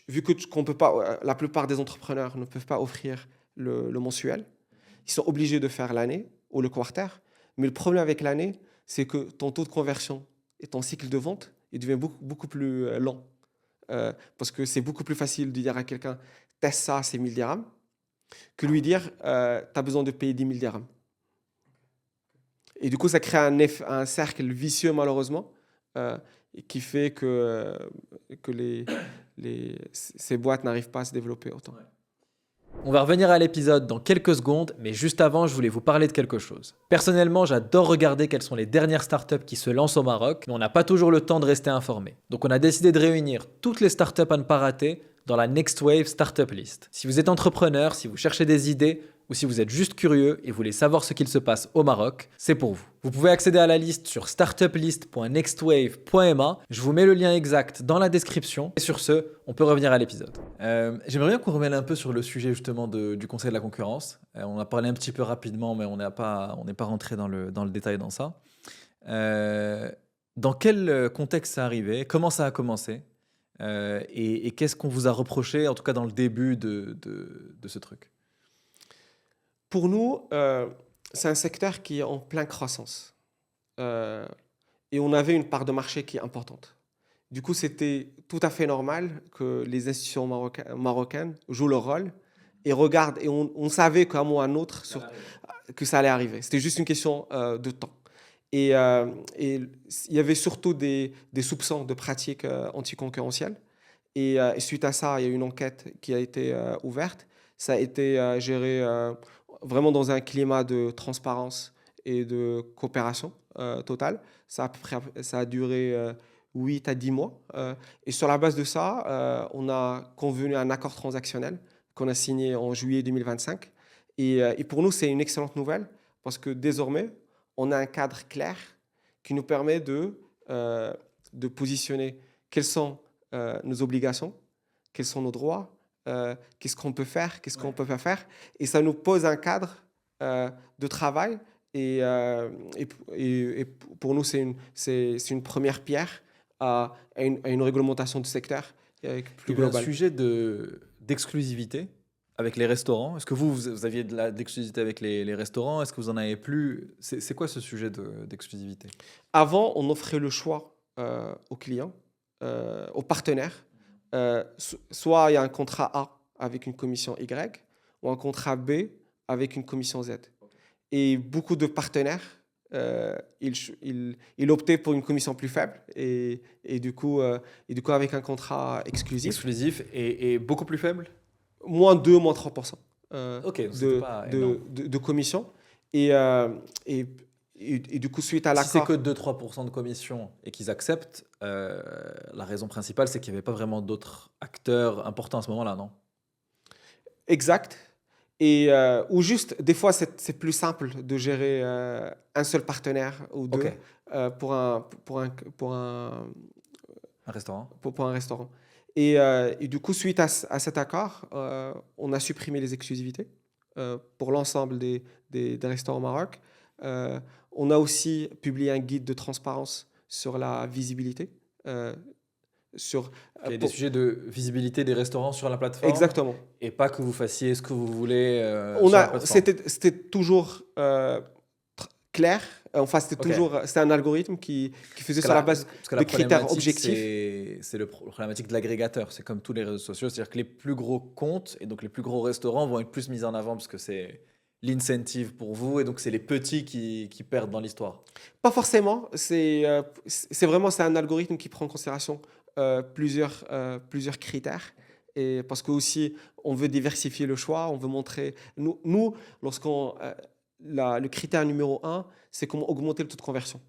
vu que qu'on peut pas, la plupart des entrepreneurs ne peuvent pas offrir le mensuel, ils sont obligés de faire l'année ou le quarter. Mais le problème avec l'année, c'est que ton taux de conversion et ton cycle de vente, il devient beaucoup plus lent. Parce que c'est beaucoup plus facile de dire à quelqu'un, teste ça, c'est 1000 dirhams, que lui dire, tu as besoin de payer 10 000 dirhams. Et du coup, ça crée un cercle vicieux, malheureusement, qui fait que ces boîtes n'arrivent pas à se développer autant. On va revenir à l'épisode dans quelques secondes, mais juste avant, je voulais vous parler de quelque chose. Personnellement, j'adore regarder quelles sont les dernières startups qui se lancent au Maroc, mais on n'a pas toujours le temps de rester informé. Donc on a décidé de réunir toutes les startups à ne pas rater dans la Next Wave Startup List. Si vous êtes entrepreneur, si vous cherchez des idées, ou si vous êtes juste curieux et voulez savoir ce qu'il se passe au Maroc, c'est pour vous. Vous pouvez accéder à la liste sur startuplist.nextwave.ma. Je vous mets le lien exact dans la description. Et sur ce, on peut revenir à l'épisode. J'aimerais bien qu'on revienne un peu sur le sujet justement du Conseil de la concurrence. On a parlé un petit peu rapidement, mais on n'est pas rentré dans le détail dans ça. Dans quel contexte ça arrivait? Comment ça a commencé? Et qu'est-ce qu'on vous a reproché, en tout cas dans le début de ce truc? Pour nous, c'est un secteur qui est en pleine croissance. Et on avait une part de marché qui est importante. Du coup, c'était tout à fait normal que les institutions marocaines jouent leur rôle et regardent. Et on savait qu'à un moment ou à un autre que ça allait arriver. C'était juste une question de temps. Et il y avait surtout des soupçons de pratiques anticoncurrentielles. Et suite à ça, il y a eu une enquête qui a été ouverte. Ça a été géré vraiment dans un climat de transparence et de coopération totale. Ça a duré 8 à 10 mois. Et sur la base de ça, on a convenu un accord transactionnel qu'on a signé en juillet 2025. Et pour nous, c'est une excellente nouvelle parce que désormais, on a un cadre clair qui nous permet de positionner quelles sont nos obligations, quels sont nos droits, qu'est-ce qu'on peut faire, qu'est-ce qu'on ne peut pas faire. Et ça nous pose un cadre de travail. Et pour nous, c'est une première pierre à une réglementation du secteur plus Il y avait un globale. sujet d'exclusivité avec les restaurants. Est-ce que vous aviez de l'exclusivité avec les restaurants? Est-ce que vous en avez plus? C'est quoi ce sujet d'exclusivité? Avant, on offrait le choix aux clients, aux partenaires. Soit il y a un contrat A avec une commission Y, ou un contrat B avec une commission Z. Et beaucoup de partenaires, ils optaient pour une commission plus faible et du coup, avec un contrat exclusif, Exclusif et beaucoup plus faible? moins 2, moins 3% Ok, donc c'était pas énorme. de commission. Et, euh, et, et du coup, suite à Si c'est que l'accord 2-3% de commission et qu'ils acceptent, la raison principale, c'est qu'il n'y avait pas vraiment d'autres acteurs importants à ce moment-là, non? exact, ou juste, des fois, c'est plus simple de gérer un seul partenaire ou Ok, deux pour un, un restaurant. pour un restaurant. Et du coup, suite à cet accord, on a supprimé les exclusivités pour l'ensemble des restaurants au Maroc. Euh, on a aussi publié un guide de transparence sur la visibilité. euh, sur, Il y a des pour- sujets de visibilité des restaurants sur la plateforme Exactement. et pas que vous fassiez ce que vous voulez On sur la a, plateforme. c'était toujours clair. Enfin, Ok. c'était un algorithme qui faisait Parce que sur la base parce que de la critères problématique, objectifs. c'est la problématique de l'agrégateur. C'est comme tous les réseaux sociaux, c'est-à-dire que les plus gros comptes et donc les plus gros restaurants vont être plus mis en avant parce que c'est l'incentive pour vous et donc c'est les petits qui perdent dans l'histoire. Pas forcément. C'est un algorithme qui prend en considération plusieurs critères. Et parce que aussi, on veut diversifier le choix, on veut montrer. Nous lorsqu'on le critère numéro un, c'est comment augmenter le taux de conversion.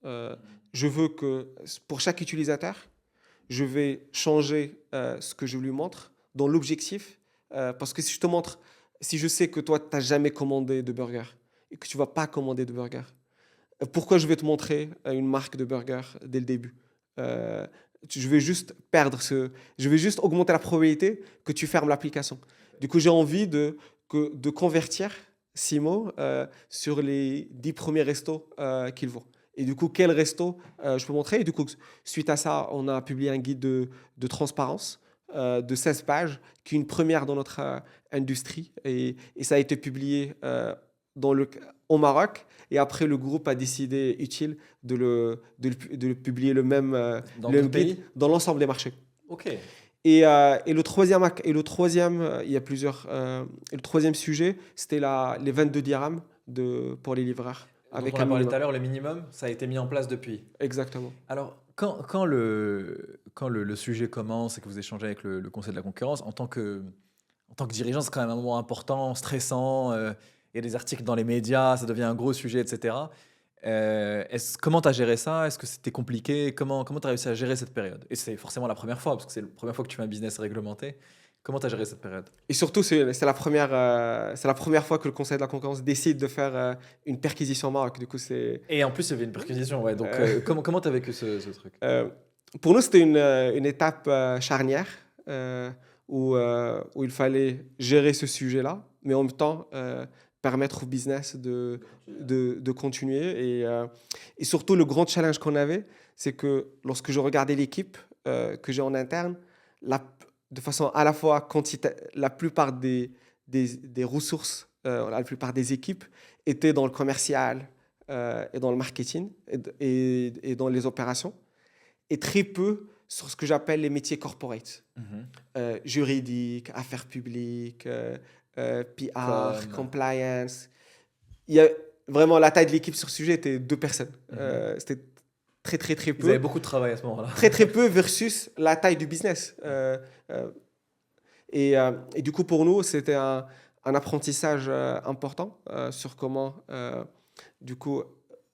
Euh, je veux que pour chaque utilisateur, je vais changer ce que je lui montre dans l'objectif. Parce que si je sais que toi, tu n'as jamais commandé de burger et que tu ne vas pas commander de burger, pourquoi je vais te montrer une marque de burger dès le début? Euh, je vais juste je vais juste augmenter la probabilité que tu fermes l'application. Du coup, j'ai envie de convertir Simo sur les 10 premiers restos qu'il vont. Et du coup, quel resto je peux montrer? Et du coup, suite à ça, on a publié un guide de transparence de 16 pages, qui est une première dans notre industrie. Et ça a été publié au Maroc. Et après, le groupe a décidé utile de le publier Dans le d'autres même guide pays? dans l'ensemble des marchés. Ok. Il y a plusieurs. Et le troisième sujet, c'était les 22 dirhams pour les livreurs, Dont avec on un a parlé tout minimum. à l'heure, le minimum, ça a été mis en place depuis. Exactement. Alors, quand le sujet commence et que vous échangez avec le Conseil de la concurrence, en tant que dirigeant, c'est quand même un moment important, stressant. Il y a des articles dans les médias, ça devient un gros sujet, etc. Comment tu as géré ça? Est-ce que c'était compliqué? Comment tu as réussi à gérer cette période? Et c'est forcément la première fois, parce que c'est la première fois que tu fais un business réglementé. Comment tu as géré cette période? Et surtout, c'est la première fois que le Conseil de la concurrence décide de faire une perquisition au Maroc. Du coup, Et en plus, il y avait une perquisition, ouais. Donc, euh, comment tu as vécu ce truc? euh, pour nous, c'était une étape charnière euh, où il fallait gérer ce sujet-là, mais en même temps permettre au business de continuer. Et surtout, le grand challenge qu'on avait, c'est que lorsque je regardais l'équipe que j'ai en interne, la, de façon à la fois la plupart des ressources, la plupart des équipes étaient dans le commercial et dans le marketing et dans les opérations et très peu sur ce que j'appelle les métiers corporate, Mhm. juridiques, affaires publiques, PR, Comme. compliance. Il y a, vraiment, la taille de l'équipe sur ce sujet était 2 personnes. Mhm. C'était très, très, très Vous avez peu. beaucoup de travail à ce moment-là. Très, très peu versus la taille du business. Euh, et du coup, pour nous, c'était un apprentissage important sur comment, du coup,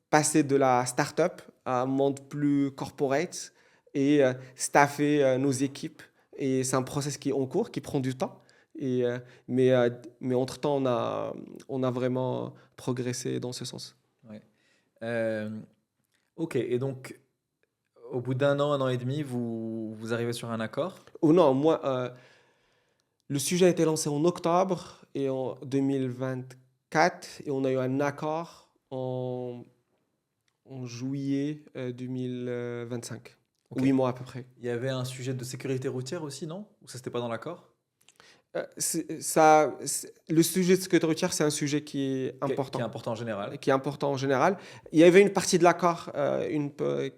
passer de la start-up à un monde plus corporate et staffer nos équipes. Et c'est un process qui est en cours, qui prend du temps. Et, euh, mais entre-temps, on a vraiment progressé dans ce sens. Ouais. Euh, ok, et donc, au bout un an et demi, vous arrivez sur un accord? Ou non, moi, le sujet a été lancé en octobre et en 2024 et on a eu un accord en juillet 2025. Ok. 8 mois à peu près. Il y avait un sujet de sécurité routière aussi, non? Ou ça, c'était pas dans l'accord? Le sujet de sécurité routière, c'est un sujet qui est Qui est important, important en général. qui est important en général. Il y avait une partie de l'accord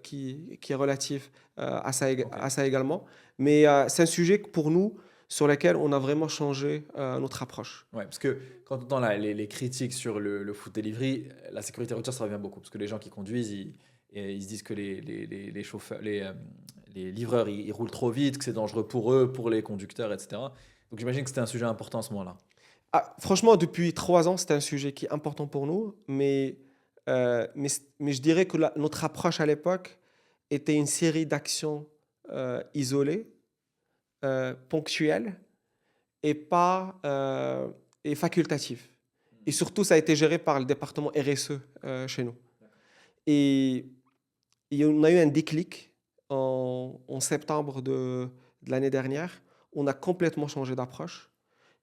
qui est relative à ça Ok. également. Mais c'est un sujet que pour nous, sur lesquels on a vraiment changé notre approche. Ouais, parce que quand on entend les critiques sur le food delivery, la sécurité routière, ça revient beaucoup. Parce que les gens qui conduisent, ils se disent que les chauffeurs, les livreurs, ils roulent trop vite, que c'est dangereux pour eux, pour les conducteurs, etc. Donc j'imagine que c'était un sujet important à ce moment-là. Ah, franchement, depuis 3 ans, c'est un sujet qui est important pour nous, mais je dirais que notre approche à l'époque était une série d'actions isolées, ponctuelles et pas et facultatives. Et surtout, ça a été géré par le département RSE chez nous. Et, et on a eu un déclic en septembre de l'année dernière. On a complètement changé d'approche.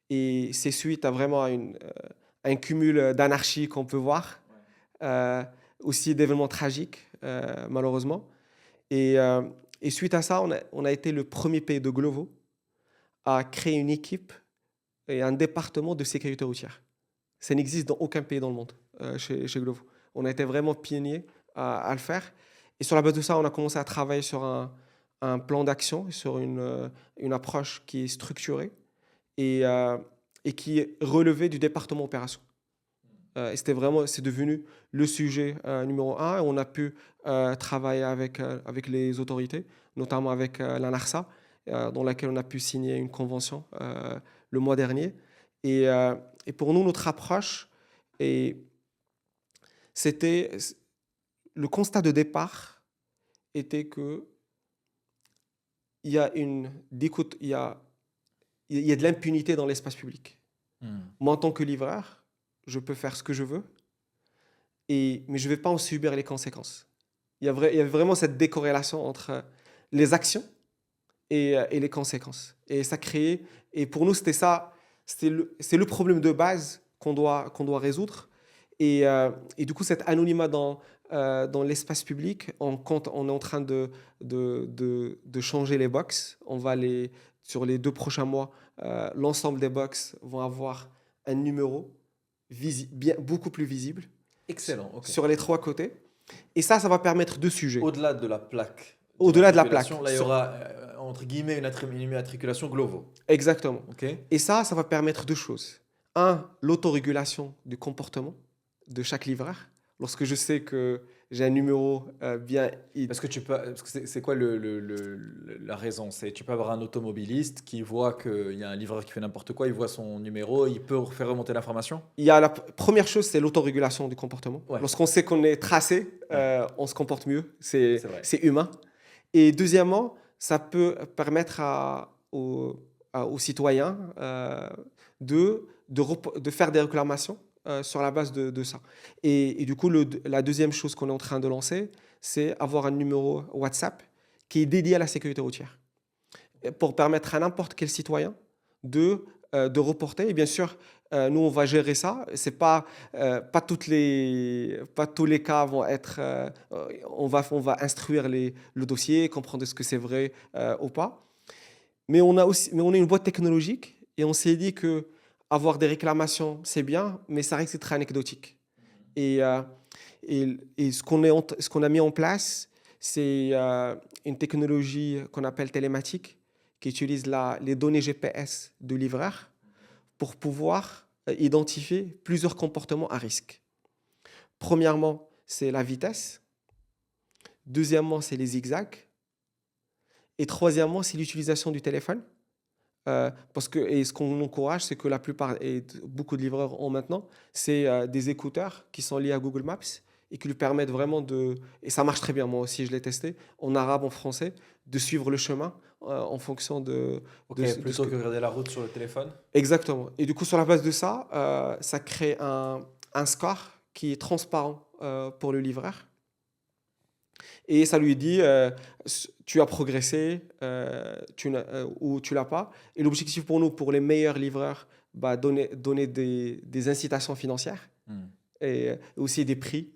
Et c'est suite à vraiment un cumul d'anarchie qu'on peut voir, euh, aussi d'événements tragiques, malheureusement. Et, euh, et suite à ça, on a été le premier pays de Glovo à créer une équipe et un département de sécurité routière. Ça n'existe dans aucun pays dans le monde chez Glovo. On a été vraiment pionniers à le faire. Et sur la base de ça, on a commencé à travailler sur un plan d'action, sur une approche qui est structurée et, euh, et qui est relevé du département opération. Et c'est devenu le sujet numéro un. Et on a pu travailler avec les autorités, notamment avec l'ANARSA, dans laquelle on a pu signer une convention le mois dernier. Et, euh, et pour nous, notre approche, et c'était le constat de départ était que il y a il y a de l'impunité dans l'espace public. Hmm. Moi, en tant que livreur, je peux faire ce que je veux, mais je ne vais pas en subir les conséquences. Il y a vraiment cette décorrélation entre les actions et les conséquences. Et ça crée, et pour nous, c'est le problème de base qu'on doit résoudre. Et du coup, cet anonymat dans l'espace public, on est en train de changer les box. Sur les 2 prochains mois, l'ensemble des box vont avoir un numéro beaucoup plus visible Excellent, ok. sur les 3 côtés. Et ça va permettre 2 sujets. Au-delà de la plaque Au-delà de la plaque. d'immatriculation, là, il y aura, entre guillemets, une immatriculation Glovo. Exactement. Ok. Et ça va permettre 2 choses. Un, l'autorégulation du comportement de chaque livreur. Lorsque je sais que j'ai un numéro bien... Parce que c'est quoi la raison? C'est tu peux avoir un automobiliste qui voit qu'il y a un livreur qui fait n'importe quoi, il voit son numéro, il peut faire remonter l'information? Il y a la première chose, c'est l'autorégulation du comportement. Ouais. Lorsqu'on sait qu'on est tracé, on se comporte mieux. C'est vrai. C'est humain. Et deuxièmement, ça peut permettre aux citoyens de faire des réclamations sur la base de ça. Et du coup, la deuxième chose qu'on est en train de lancer, c'est avoir un numéro WhatsApp qui est dédié à la sécurité routière pour permettre à n'importe quel citoyen de reporter. Et bien sûr, nous, on va gérer ça. C'est pas tous les cas vont être. On va instruire le dossier, comprendre est-ce que c'est vrai ou pas. Mais on a une boîte technologique et on s'est dit que avoir des réclamations, c'est bien, mais ça risque d'être anecdotique. Et, euh, et ce qu'on a mis en place, c'est une technologie qu'on appelle télématique, qui utilise les données GPS de livreur pour pouvoir identifier plusieurs comportements à risque. Premièrement, c'est la vitesse. Deuxièmement, c'est les zigzags. Et troisièmement, c'est l'utilisation du téléphone. Et ce qu'on encourage, c'est que la plupart, et beaucoup de livreurs ont maintenant, c'est des écouteurs qui sont liés à Google Maps et qui lui permettent vraiment et ça marche très bien, moi aussi je l'ai testé, en arabe, en français, de suivre le chemin en fonction Plutôt que de regarder la route sur le téléphone? Exactement. Et du coup, sur la base de ça, ça crée un score qui est transparent pour le livreur. Et ça lui dit, tu as progressé ou tu l'as pas. Et l'objectif pour nous, pour les meilleurs livreurs, donner des incitations financières et aussi des prix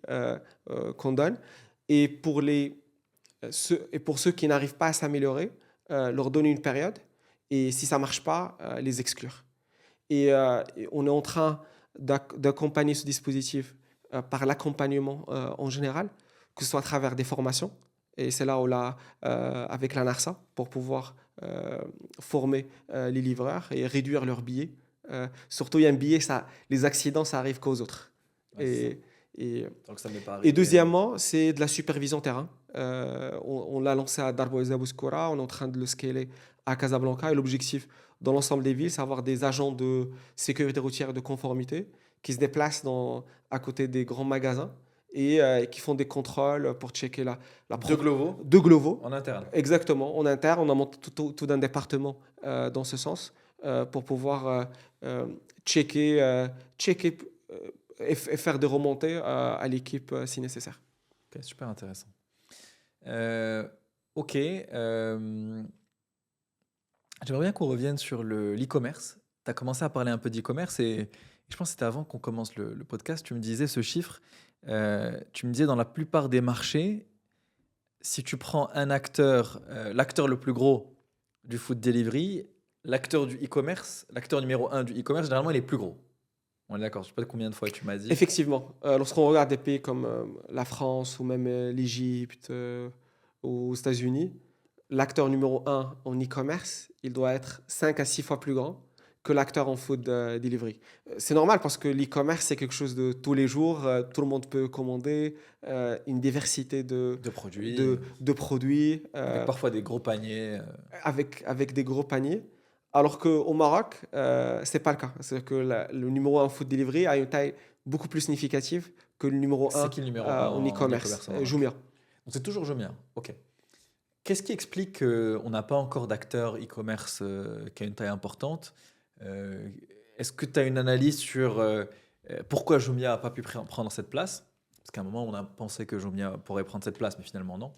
qu'on donne. Et pour ceux qui n'arrivent pas à s'améliorer, leur donner une période. Et si ça ne marche pas, les exclure. Et on est en train d'accompagner ce dispositif par l'accompagnement en général, que ce soit à travers des formations Et c'est là où avec la NARSA, pour pouvoir former les livreurs et réduire leurs billets. Surtout, il y a un billet, les accidents, ça arrive qu'aux autres. Ouais, c'est ça. Et, et, Tant que ça ne m'est pas et arrivé. deuxièmement, c'est de la supervision terrain. On l'a lancé à Darbo et Zabouskoura, on est en train de le scaler à Casablanca. Et l'objectif dans l'ensemble des villes, c'est avoir des agents de sécurité routière et de conformité qui se déplacent à côté des grands magasins et qui font des contrôles pour checker De Glovo de Glovo. en interne. Exactement, en interne, on a monté tout un département dans ce sens pour pouvoir checker et faire des remontées à l'équipe si nécessaire. Ok, super intéressant. Ok. J'aimerais bien qu'on revienne sur l'e-commerce. Tu as commencé à parler un peu d'e-commerce et je pense que c'était avant qu'on commence le podcast. Tu me disais ce chiffre. Tu me disais dans la plupart des marchés, si tu prends un acteur, l'acteur le plus gros du food delivery, l'acteur du e-commerce, l'acteur numéro un du e-commerce, généralement, il est plus gros. On est d'accord, je ne sais pas combien de fois tu m'as dit. Effectivement, lorsqu'on regarde des pays comme la France ou même l'Égypte ou aux États-Unis, l'acteur numéro un en e-commerce, il doit être 5 à 6 fois plus grand que l'acteur en food delivery. C'est normal parce que l'e-commerce, c'est quelque chose de tous les jours. Tout le monde peut commander une diversité De produits, de produits avec parfois des gros paniers. avec des gros paniers. Alors qu'au Maroc, ce n'est pas le cas. C'est-à-dire que le numéro un food delivery a une taille beaucoup plus significative que le numéro C'est un qui le numéro un en en e-commerce, e-commerce au Maroc? Jumia. Donc c'est toujours Jumia. Ok. Qu'est-ce qui explique qu'on n'a pas encore d'acteur e-commerce qui a une taille importante? Euh, Est-ce que tu as une analyse sur pourquoi Jumia n'a pas pu prendre cette place? Parce qu'à un moment, on a pensé que Jumia pourrait prendre cette place, mais finalement non.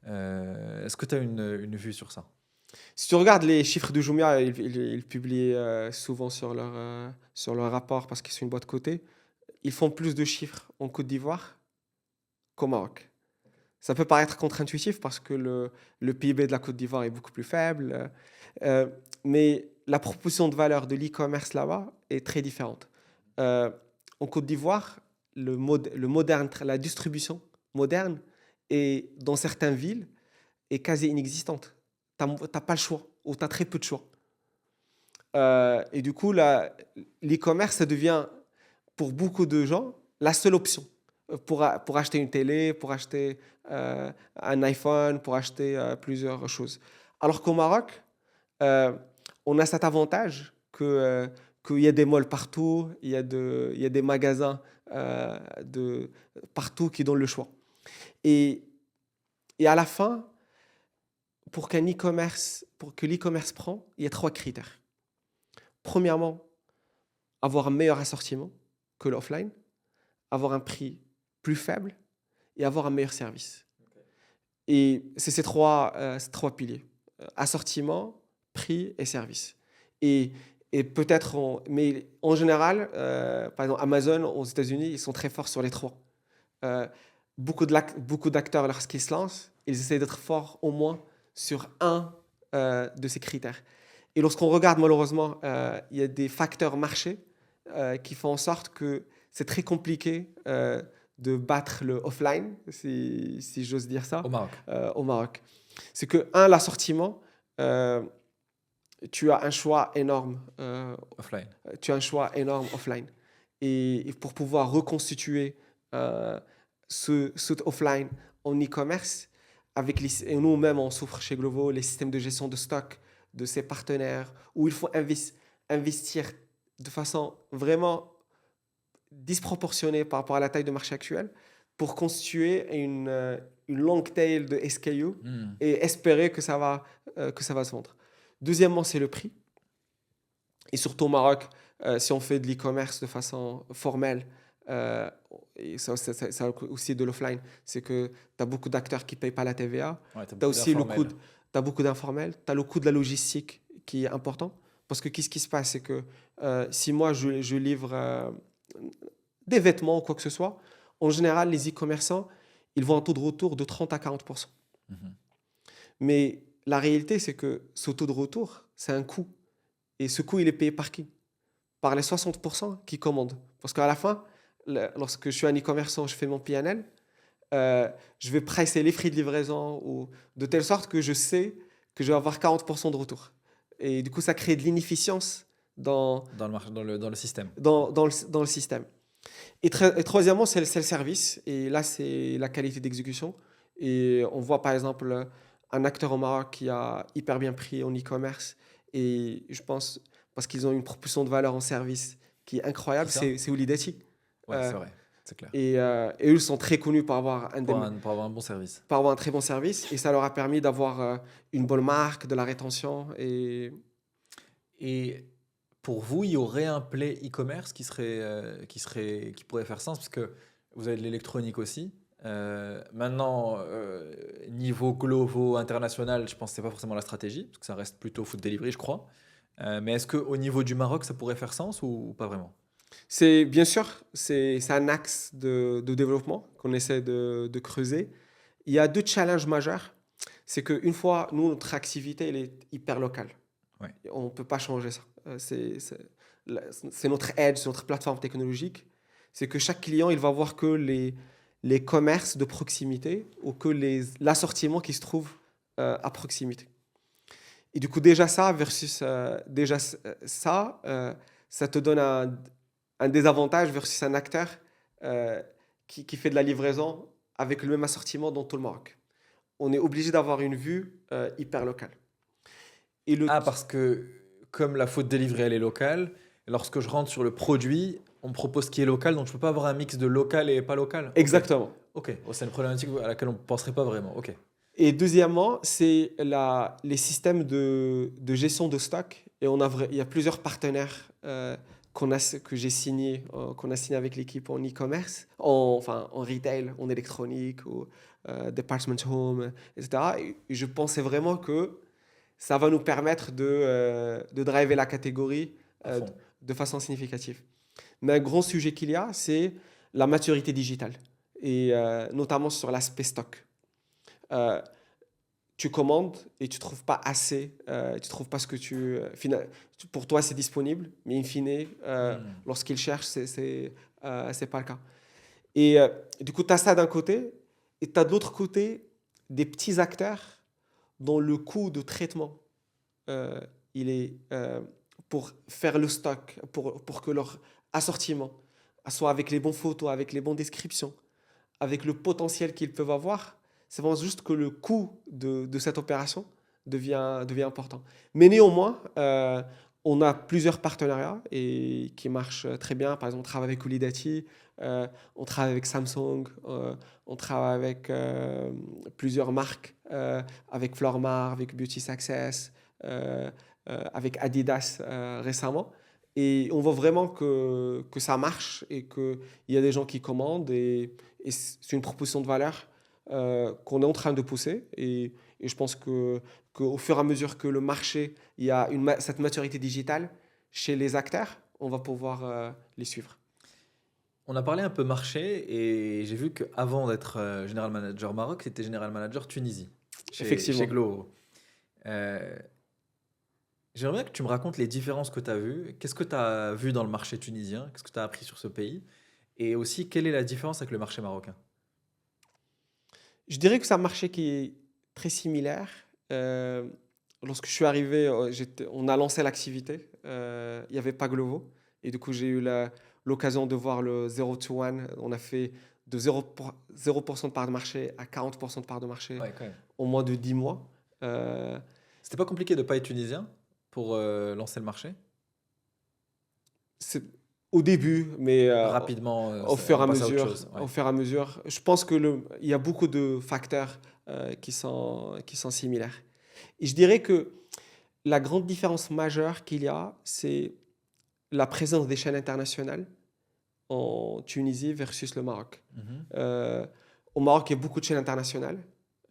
Est-ce que tu as une vue sur ça? Si tu regardes les chiffres de Jumia, ils publient souvent sur leur rapport parce qu'ils sont une boîte cotée. Ils font plus de chiffres en Côte d'Ivoire qu'au Maroc. Ça peut paraître contre-intuitif parce que le PIB de la Côte d'Ivoire est beaucoup plus faible, mais la proposition de valeur de l'e-commerce là-bas est très différente. En Côte d'Ivoire, la distribution moderne est, dans certaines villes, est quasi inexistante. Tu n'as pas le choix ou tu as très peu de choix. Et du coup, l'e-commerce, ça devient pour beaucoup de gens la seule option pour acheter une télé, pour acheter un iPhone, pour acheter plusieurs choses. Alors qu'au Maroc, euh, on a cet avantage qu'il y a des malls partout, il y a des magasins partout qui donnent le choix. Et, et à la fin, pour que l'e-commerce prend, il y a 3 critères. Premièrement, avoir un meilleur assortiment que l'offline, avoir un prix plus faible et avoir un meilleur service. Et c'est ces trois piliers. Assortiment, prix et service. Et, et peut-être, mais en général, par exemple, Amazon aux États-Unis, ils sont très forts sur les 3. Euh, beaucoup d'acteurs, lorsqu'ils se lancent, ils essaient d'être forts au moins sur un de ces critères. Et lorsqu'on regarde, malheureusement, il y a des facteurs marché qui font en sorte que c'est très compliqué de battre le offline, si j'ose dire ça, Au Maroc. au Maroc. C'est que, l'assortiment, tu as un choix énorme Offline. tu as un choix énorme offline. Et pour pouvoir reconstituer ce offline en e-commerce, et nous-mêmes, on souffre chez Glovo, les systèmes de gestion de stock de ses partenaires, où il faut investir de façon vraiment disproportionnée par rapport à la taille de marché actuelle pour constituer une long tail de SKU et espérer que ça va se vendre. Deuxièmement, c'est le prix. Et surtout au Maroc, si on fait de l'e-commerce de façon formelle, et ça aussi de l'offline, c'est que tu as beaucoup d'acteurs qui ne payent pas la TVA. Ouais, Tu as aussi beaucoup d'informels. Tu as le coût de la logistique qui est important. Parce que qu'est-ce qui se passe? C'est que si moi je livre des vêtements ou quoi que ce soit, en général, les e-commerçants, ils vont un taux de retour de 30 à 40%. Mhm. Mais la réalité, c'est que ce taux de retour, c'est un coût. Et ce coût, il est payé par qui? Par les 60% qui commandent. Parce qu'à la fin, lorsque je suis un e-commerçant, je fais mon PNL, je vais pricer les frais de livraison ou de telle sorte que je sais que je vais avoir 40% de retour. Et du coup, ça crée de l'inefficience dans, dans le système. dans le système. Et troisièmement, c'est le service. Et là, c'est la qualité d'exécution. Et on voit par exemple un acteur au Maroc qui a hyper bien pris en e-commerce. Et je pense, parce qu'ils ont une proposition de valeur en service qui est Qui incroyable, ça? c'est Wilidetti. Ouais, Euh, c'est vrai, c'est clair. et eux ils sont très connus pour avoir Pour avoir un bon service. pour avoir un très bon service. Et ça leur a permis d'avoir une bonne marque, de la rétention. Et pour vous, il y aurait un play e-commerce qui pourrait faire sens parce que vous avez de l'électronique aussi. Maintenant, niveau global, international, je pense que c'est pas forcément la stratégie parce que ça reste plutôt food delivery, je crois. Mais est-ce qu'au niveau du Maroc, ça pourrait faire sens ou pas vraiment? C'est bien sûr, c'est un axe de développement qu'on essaie de creuser. Il y a deux challenges majeurs. C'est qu'une fois, nous, notre activité, elle est hyper locale. Ouais. On ne peut pas changer ça. C'est notre edge, c'est notre plateforme technologique. C'est que chaque client, il va voir que les commerces de proximité ou que l'assortiment qui se trouve à proximité. Et du coup, déjà ça versus ça te donne un désavantage versus un acteur euh, qui fait de la livraison avec le même assortiment dans tout le Maroc. On est obligé d'avoir une vue hyper locale. Et Ah, parce que comme la food delivery, elle est locale, lorsque je rentre sur le produit, on me propose ce qui est local, donc je peux pas avoir un mix de local et pas local. Ok. Exactement. Ok. Oh, c'est une problématique à laquelle on ne penserait pas vraiment. Ok. Et deuxièmement, c'est les systèmes de gestion de stock. Et il y a plusieurs partenaires que j'ai signés, qu'on a signé avec l'équipe en e-commerce, en retail, en électronique, ou department home, etc. Et je pensais vraiment que ça va nous permettre de driver la catégorie À fond. de façon significative. Mais un grand sujet qu'il y a, c'est la maturité digitale, et notamment sur l'aspect stock. Euh, Tu commandes et tu trouves pas assez, tu trouves pas ce que pour toi c'est disponible, mais in fine, Hmm. lorsqu'ils cherchent, c'est pas le cas. Et du coup, tu as ça d'un côté, et tu as de l'autre côté des petits acteurs dont le coût de traitement, euh, il est pour faire le stock, pour que leur assortiment soit avec les bonnes photos, avec les bonnes descriptions, avec le potentiel qu'ils peuvent avoir, c'est vraiment juste que le coût de cette opération devient important. Mais néanmoins, on a plusieurs partenariats qui marchent très bien. Par exemple, on travaille avec Ulidati, on travaille avec Samsung, on travaille avec plusieurs marques, avec Flormar, avec Beauty Success, avec Adidas récemment. Et on voit vraiment que ça marche et qu'il y a des gens qui commandent. Et c'est une proposition de valeur qu'on est en train de pousser. Et je pense qu'au fur et à mesure que le marché, il y a cette maturité digitale chez les acteurs, on va pouvoir les suivre. On a parlé un peu marché et j'ai vu qu'avant d'être General Manager Maroc, c'était General Manager Tunisie chez Effectivement. Glovo. Euh, J'aimerais bien que tu me racontes les différences que tu as vues. Qu'est-ce que tu as vu dans le marché tunisien? Qu'est-ce que tu as appris sur ce pays? Et aussi, quelle est la différence avec le marché marocain? Je dirais que c'est un marché qui est très similaire. Euh, Lorsque je suis arrivé, on a lancé l'activité. Il n'y avait pas Glovo. Et du coup, j'ai eu l'occasion de voir le 0 to 1. On a fait de 0% de part de marché à 40% de part de marché Ouais, quand même. en moins de 10 mois. Euh, C'était pas compliqué de ne pas être tunisien pour lancer le marché? c'est au début, mais Rapidement, on passe à autre chose. au Ouais. fur et à mesure, je pense il y a beaucoup de facteurs qui sont similaires. Et je dirais que la grande différence majeure qu'il y a, c'est la présence des chaînes internationales en Tunisie versus le Maroc. Mhm. Euh, Au Maroc, il y a beaucoup de chaînes internationales.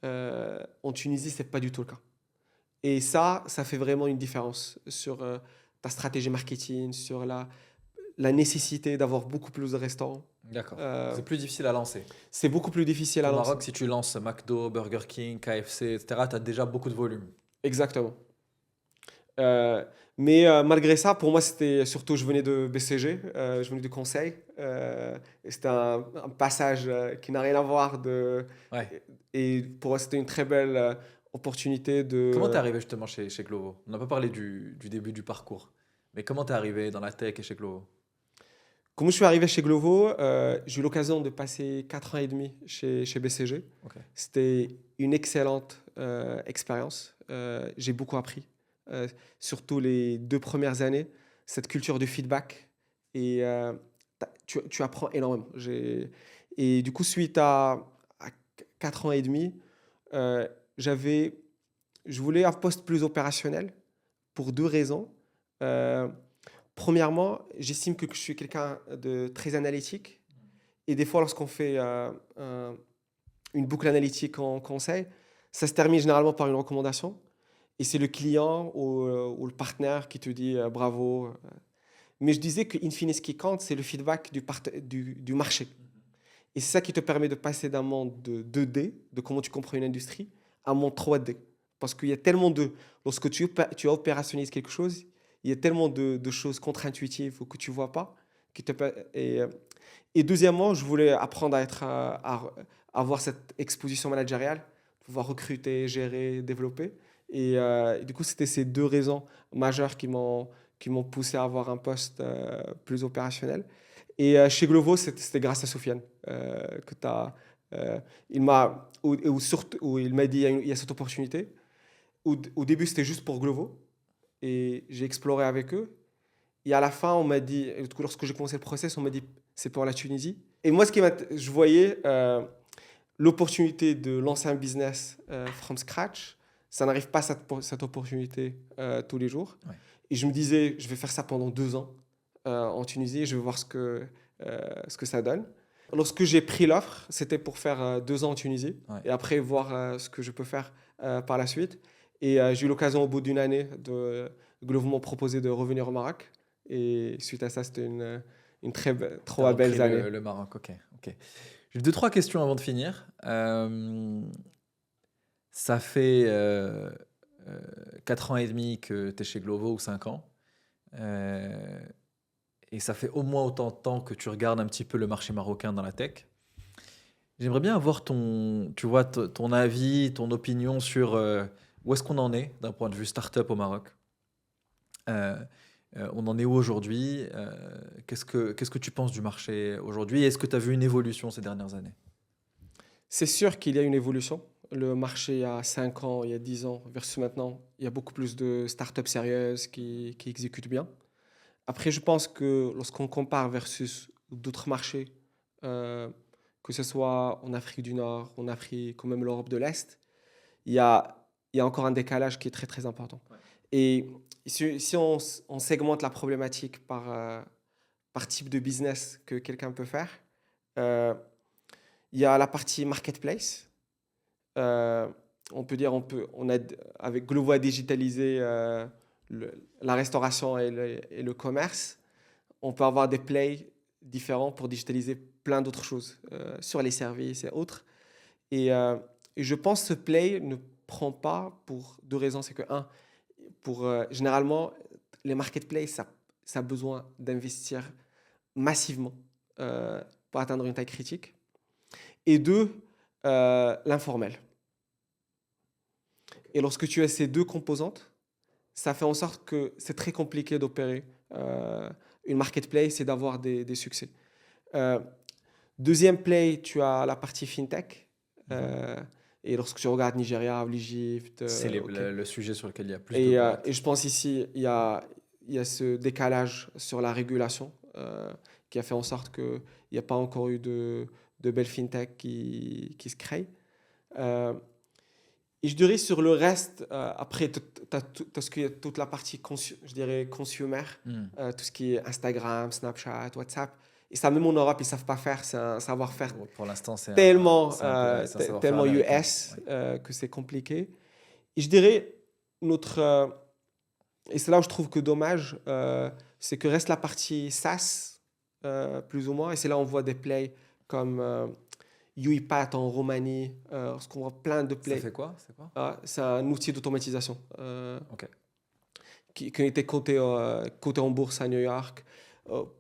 En Tunisie, c'est pas du tout le cas. Et ça fait vraiment une différence sur ta stratégie marketing, sur la nécessité d'avoir beaucoup plus de restaurants. D'accord. Euh, C'est plus difficile à lancer. c'est beaucoup plus difficile à Au lancer. Maroc, si tu lances McDo, Burger King, KFC, etc., tu as déjà beaucoup de volume. Exactement. Euh, Malgré ça, pour moi, c'était surtout, je venais de BCG, je venais du conseil. Et c'était un passage qui n'a rien à voir Ouais. et pour moi, c'était une très belle opportunité Comment t'es de. arrivé justement chez Glovo? On n'a pas parlé du début du parcours, mais comment t'es arrivé dans la tech et chez Glovo? Comme je suis arrivé chez Glovo, j'ai eu l'occasion de passer 4 ans et demi chez BCG. Ok. C'était une excellente expérience. J'ai beaucoup appris, euh, surtout les 2 premières années. Cette culture du feedback, et tu apprends énormément. Et du coup, suite à 4 ans et demi, euh, j'avais, je voulais un poste plus opérationnel pour 2 raisons. Euh, Premièrement, j'estime que je suis quelqu'un de très analytique. Et des fois, lorsqu'on fait une boucle analytique en conseil, ça se termine généralement par une recommandation. Et c'est le client ou le partenaire qui te dit bravo. Mais je disais que, in fine, ce qui compte, c'est le feedback du marché. Et c'est ça qui te permet de passer d'un monde de 2D, de comment tu comprends une industrie, à un monde 3D. Parce qu'il y a tellement de. Lorsque tu opérationnalises quelque chose, il y a tellement de choses contre-intuitives ou que tu ne vois pas. Et deuxièmement, je voulais apprendre à avoir cette exposition managériale, pouvoir recruter, gérer, développer. Et du coup, c'était ces 2 raisons majeures qui m'ont poussé à avoir un poste plus opérationnel. Et chez Glovo, c'était grâce à Sofiane que tu as. Il m'a, où il m'a dit il y a cette opportunité. Au début, c'était juste pour Glovo. Et j'ai exploré avec eux. Et à la fin, on m'a dit, et du coup, lorsque j'ai commencé le process, on m'a dit c'est pour la Tunisie. Et moi, je voyais l'opportunité de lancer un business from scratch. Ça n'arrive pas cette opportunité tous les jours. Ouais. Et je me disais, je vais faire ça pendant 2 ans en Tunisie. Je vais voir ce que ça donne. Lorsque j'ai pris l'offre, c'était pour faire 2 ans en Tunisie Ouais. et après voir ce que je peux faire par la suite. Et j'ai eu l'occasion au bout d'une année de Glovo m'ont proposé de revenir au Maroc. Et suite à ça, c'était une T'as trois repris belles années. le Maroc, ok. Ok. J'ai deux, trois questions avant de finir. Ça fait 4 ans et demi que tu es chez Glovo ou 5 ans. Euh, et ça fait au moins autant de temps que tu regardes un petit peu le marché marocain dans la tech. J'aimerais bien avoir tu vois, ton avis, ton opinion sur où est-ce qu'on en est d'un point de vue startup au Maroc. Euh, on en est où aujourd'hui? Qu'est-ce que tu penses du marché aujourd'hui? Est-ce que tu as vu une évolution ces dernières années? C'est sûr qu'il y a une évolution. Le marché, il y a 5 ans, il y a 10 ans, versus maintenant, il y a beaucoup plus de startups sérieuses qui exécutent bien. Après, je pense que lorsqu'on compare versus d'autres marchés, euh, que ce soit en Afrique du Nord, en Afrique ou même l'Europe de l'Est, il y a encore un décalage qui est très très important. Ouais. Et si on segmente la problématique par type de business que quelqu'un peut faire, euh, il y a la partie marketplace. Euh, on peut dire, on aide avec Glovo à digitaliser la restauration et le commerce. On peut avoir des plays différents pour digitaliser plein d'autres choses sur les services et autres. Et je pense que ce play ne prend pas pour 2 raisons. C'est que, généralement, les marketplaces, ça a besoin d'investir massivement pour atteindre une taille critique. Et deux, l'informel. Et lorsque tu as ces 2 composantes, ça fait en sorte que c'est très compliqué d'opérer une marketplace et d'avoir des succès. Euh, Deuxième play, tu as la partie fintech. Euh, et lorsque tu regardes Nigeria ou l'Égypte, C'est ok. le sujet sur lequel il y a plus de Et boîtes. je pense ici, il y a ce décalage sur la régulation qui a fait en sorte qu'il n'y a pas encore eu de belles fintech qui se créent. Euh, et je dirais sur le reste, après, tu as ce qui est toute la partie, je dirais, consumer, Hmm. tout ce qui est Instagram, Snapchat, WhatsApp. Et ça, même en Europe, ils ne savent pas faire. C'est un savoir-faire Pour l'instant, tellement, c'est un savoir-faire tellement américain. US Ouais. que c'est compliqué. Et je dirais, notre, et c'est là où je trouve que dommage, c'est que reste la partie SaaS, plus ou moins. Et c'est là où on voit des plays comme UiPath en Roumanie, parce qu'on voit plein de Ça plays. fait quoi? C'est quoi? C'est un outil d'automatisation Ok. qui ont été cotés en bourse à New York.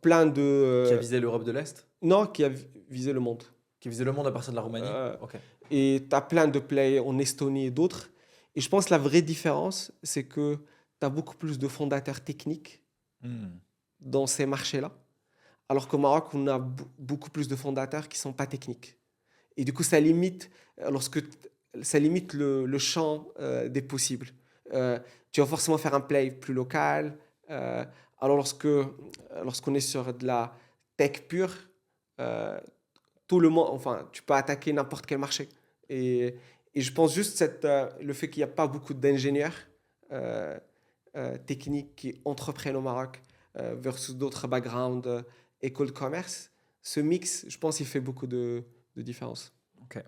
Plein de... Qui a visé l'Europe de l'Est? non, qui a visé le monde. Qui visait le monde à partir de la Roumanie? Euh, Ok. et tu as plein de plays en Estonie et d'autres. Et je pense que la vraie différence, c'est que tu as beaucoup plus de fondateurs techniques Hmm. dans ces marchés-là. Alors qu'au Maroc, on a beaucoup plus de fondateurs qui ne sont pas techniques. Et du coup, ça limite, ça limite le champ des possibles. Tu vas forcément faire un play plus local. Alors lorsqu'on est sur de la tech pure, euh, tout le monde, enfin, tu peux attaquer n'importe quel marché. Et, et je pense juste le fait qu'il n'y a pas beaucoup d'ingénieurs euh, techniques qui entreprennent au Maroc versus d'autres backgrounds, école de commerce, ce mix, je pense, il fait beaucoup de différence. Ok.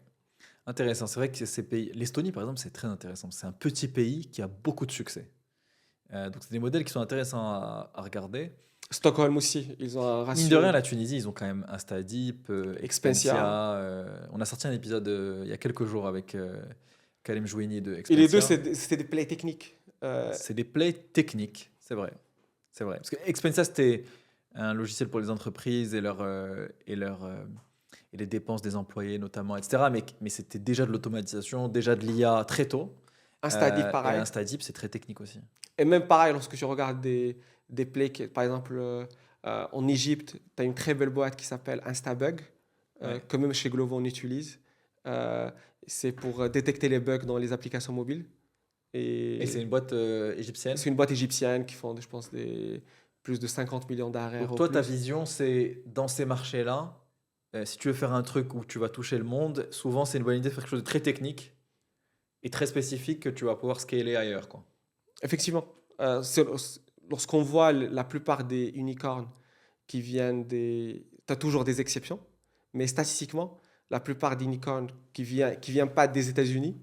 Intéressant. C'est vrai que ces pays, l'Estonie par exemple, c'est très intéressant. C'est un petit pays qui a beaucoup de succès. Donc c'est des modèles qui sont intéressants à regarder. Stockholm aussi, ils ont un Mine de rien, ratio la Tunisie, ils ont quand même Instadeep, Expensia. Expensia. On a sorti un épisode il y a quelques jours avec Kalem Jouini de Et les deux, Expensia. c'était des plays techniques. C'est des plays techniques, c'est vrai. C'est vrai. Parce que Expensia, c'était un logiciel pour les entreprises et les dépenses des employés notamment, etc. Mais c'était déjà de l'automatisation, déjà de l'IA très tôt. Instadeep, Et pareil. Instadeep, c'est très technique aussi. Et même pareil, lorsque tu regardes des plays, par exemple, en Égypte, tu as une très belle boîte qui s'appelle Instabug, Ouais. que même chez Glovo on utilise. Euh, c'est pour détecter les bugs dans les applications mobiles. Et c'est Et une boîte égyptienne. c'est une boîte égyptienne qui font, je pense, plus de 50 millions d'arrêts Donc au toi, ta plus. vision, c'est dans ces marchés-là, si tu veux faire un truc où tu vas toucher le monde, souvent c'est une bonne idée de faire quelque chose de très technique et très spécifique que tu vas pouvoir scaler ailleurs, quoi. Effectivement, lorsqu'on voit la plupart des unicorns qui viennent des... Tu as toujours des exceptions, mais statistiquement, la plupart des unicorns qui viennent pas des États-Unis,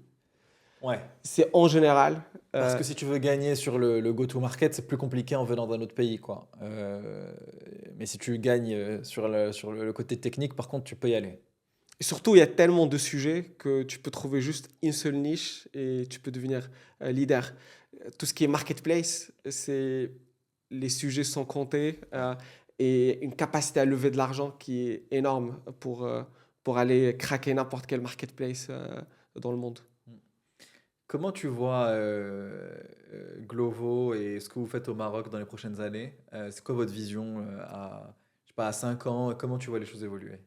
Ouais. c'est en général... Parce euh, que si tu veux gagner sur le go-to-market, c'est plus compliqué en venant d'un autre pays, quoi. Mais si tu gagnes sur le côté technique, par contre, tu peux y aller. et surtout, il y a tellement de sujets que tu peux trouver juste une seule niche et tu peux devenir leader. Tout ce qui est marketplace, les sujets sont comptés et une capacité à lever de l'argent qui est énorme pour aller craquer n'importe quel marketplace dans le monde. Comment tu vois Glovo et ce que vous faites au Maroc dans les prochaines années? C'est quoi votre vision je sais pas, à 5 ans? Comment tu vois les choses évoluer?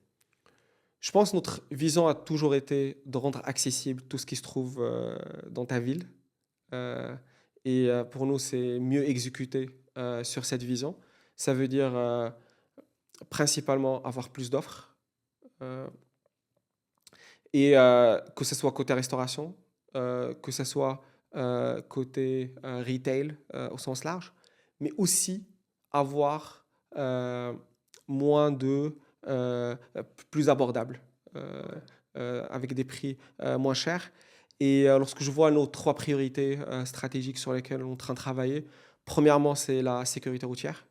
Je pense que notre vision a toujours été de rendre accessible tout ce qui se trouve dans ta ville. Euh, pour nous, c'est mieux exécuter sur cette vision. Ça veut dire principalement avoir plus d'offres euh, que ce soit côté restauration, que ce soit côté retail au sens large, mais aussi avoir euh, moins de plus abordable, euh, avec des prix moins chers. Et lorsque je vois nos trois priorités stratégiques sur lesquelles on est en train de travailler, premièrement, c'est la sécurité routière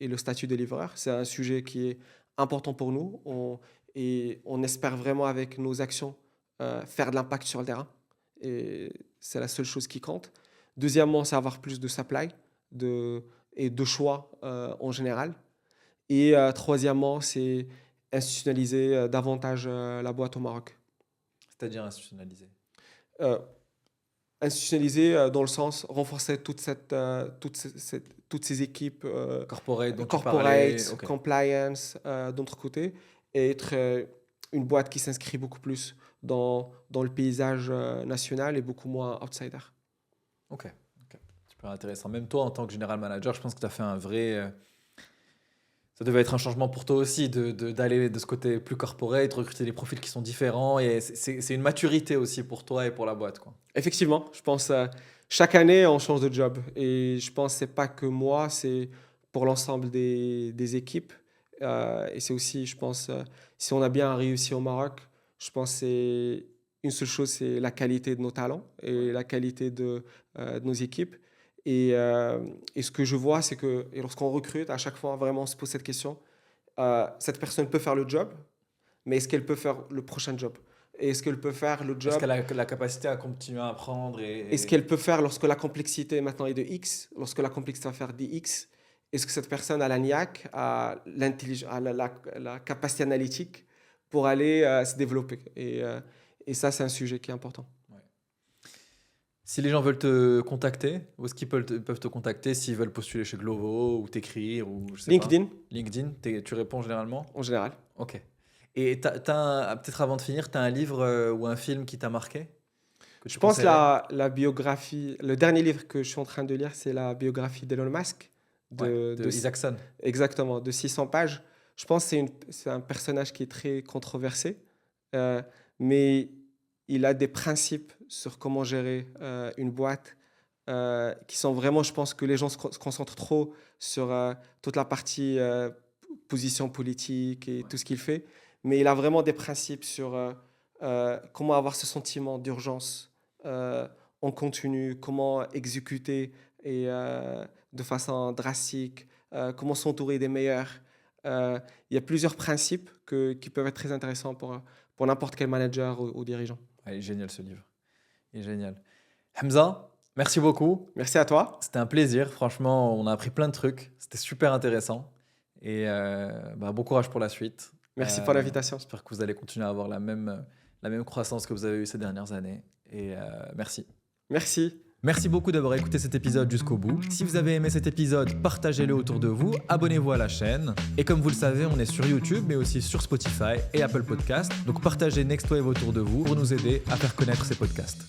et le statut des livreurs. C'est un sujet qui est important pour nous et on espère vraiment avec nos actions faire de l'impact sur le terrain. Et c'est la seule chose qui compte. Deuxièmement, c'est avoir plus de supply de, et de choix en général. Et troisièmement, c'est institutionnaliser davantage la boîte au Maroc. C'est-à-dire institutionnalisé. Euh, Institutionnaliser dans le sens renforcer toutes ces équipes Corporate dont tu parlais. corporate, Ok. compliance d'autre côté et être une boîte qui s'inscrit beaucoup plus dans le paysage national et beaucoup moins outsider. Ok. Ok. Super intéressant. Même toi, en tant que général manager, je pense que tu as fait un vrai. Ça devait être un changement pour toi aussi d'aller de ce côté plus corporate, de recruter des profils qui sont différents. Et c'est une maturité aussi pour toi et pour la boîte, quoi. Effectivement, je pense chaque année on change de job et je pense que c'est pas que moi, c'est pour l'ensemble des équipes. Et c'est aussi, je pense, si on a bien réussi au Maroc, je pense que c'est une seule chose, c'est la qualité de nos talents et Ouais. la qualité de nos équipes. Et ce que je vois, c'est que et lorsqu'on recrute, à chaque fois, vraiment, on se pose cette question. Cette personne peut faire le job, mais est-ce qu'elle peut faire le prochain job? Est-ce qu'elle peut faire le job? Est-ce qu'elle a la capacité à continuer à apprendre Est-ce qu'elle peut faire lorsque la complexité maintenant est de X, lorsque la complexité va faire dx? Est-ce que cette personne a la niaque, a l'intelligence, a la capacité analytique pour aller se développer? Et ça, c'est un sujet qui est important. Ouais. Si les gens veulent te contacter, où est-ce qu'ils peuvent te contacter s'ils veulent postuler chez Glovo ou t'écrire ou je sais LinkedIn, pas. LinkedIn, tu réponds généralement? en général. Ok. Et peut-être avant de finir, tu as un livre ou un film qui t'a marqué que Je tu pense conseillerais? la biographie, le dernier livre que je suis en train de lire, c'est la biographie d'Elon Musk, Ouais, de, de de, Isaacson. exactement, de 600 pages. Je pense que c'est un personnage qui est très controversé, mais il a des principes sur comment gérer une boîte qui sont vraiment, je pense que les gens se concentrent trop sur toute la partie position politique et Ouais. tout ce qu'il fait, mais il a vraiment des principes sur comment avoir ce sentiment d'urgence en continu, comment exécuter et de façon drastique, comment s'entourer des meilleurs. Il y a plusieurs principes qui peuvent être très intéressants pour n'importe quel manager ou dirigeant. Ouais, il est génial ce livre. Il est génial. Hamza, merci beaucoup. Merci à toi. C'était un plaisir. Franchement, on a appris plein de trucs. C'était super intéressant. Et bon courage pour la suite. Merci pour l'invitation. J'espère que vous allez continuer à avoir la même croissance que vous avez eue ces dernières années. Et merci. Merci. Merci beaucoup d'avoir écouté cet épisode jusqu'au bout. Si vous avez aimé cet épisode, partagez-le autour de vous, abonnez-vous à la chaîne. Et comme vous le savez, on est sur YouTube, mais aussi sur Spotify et Apple Podcasts. Donc partagez Next Wave autour de vous pour nous aider à faire connaître ces podcasts.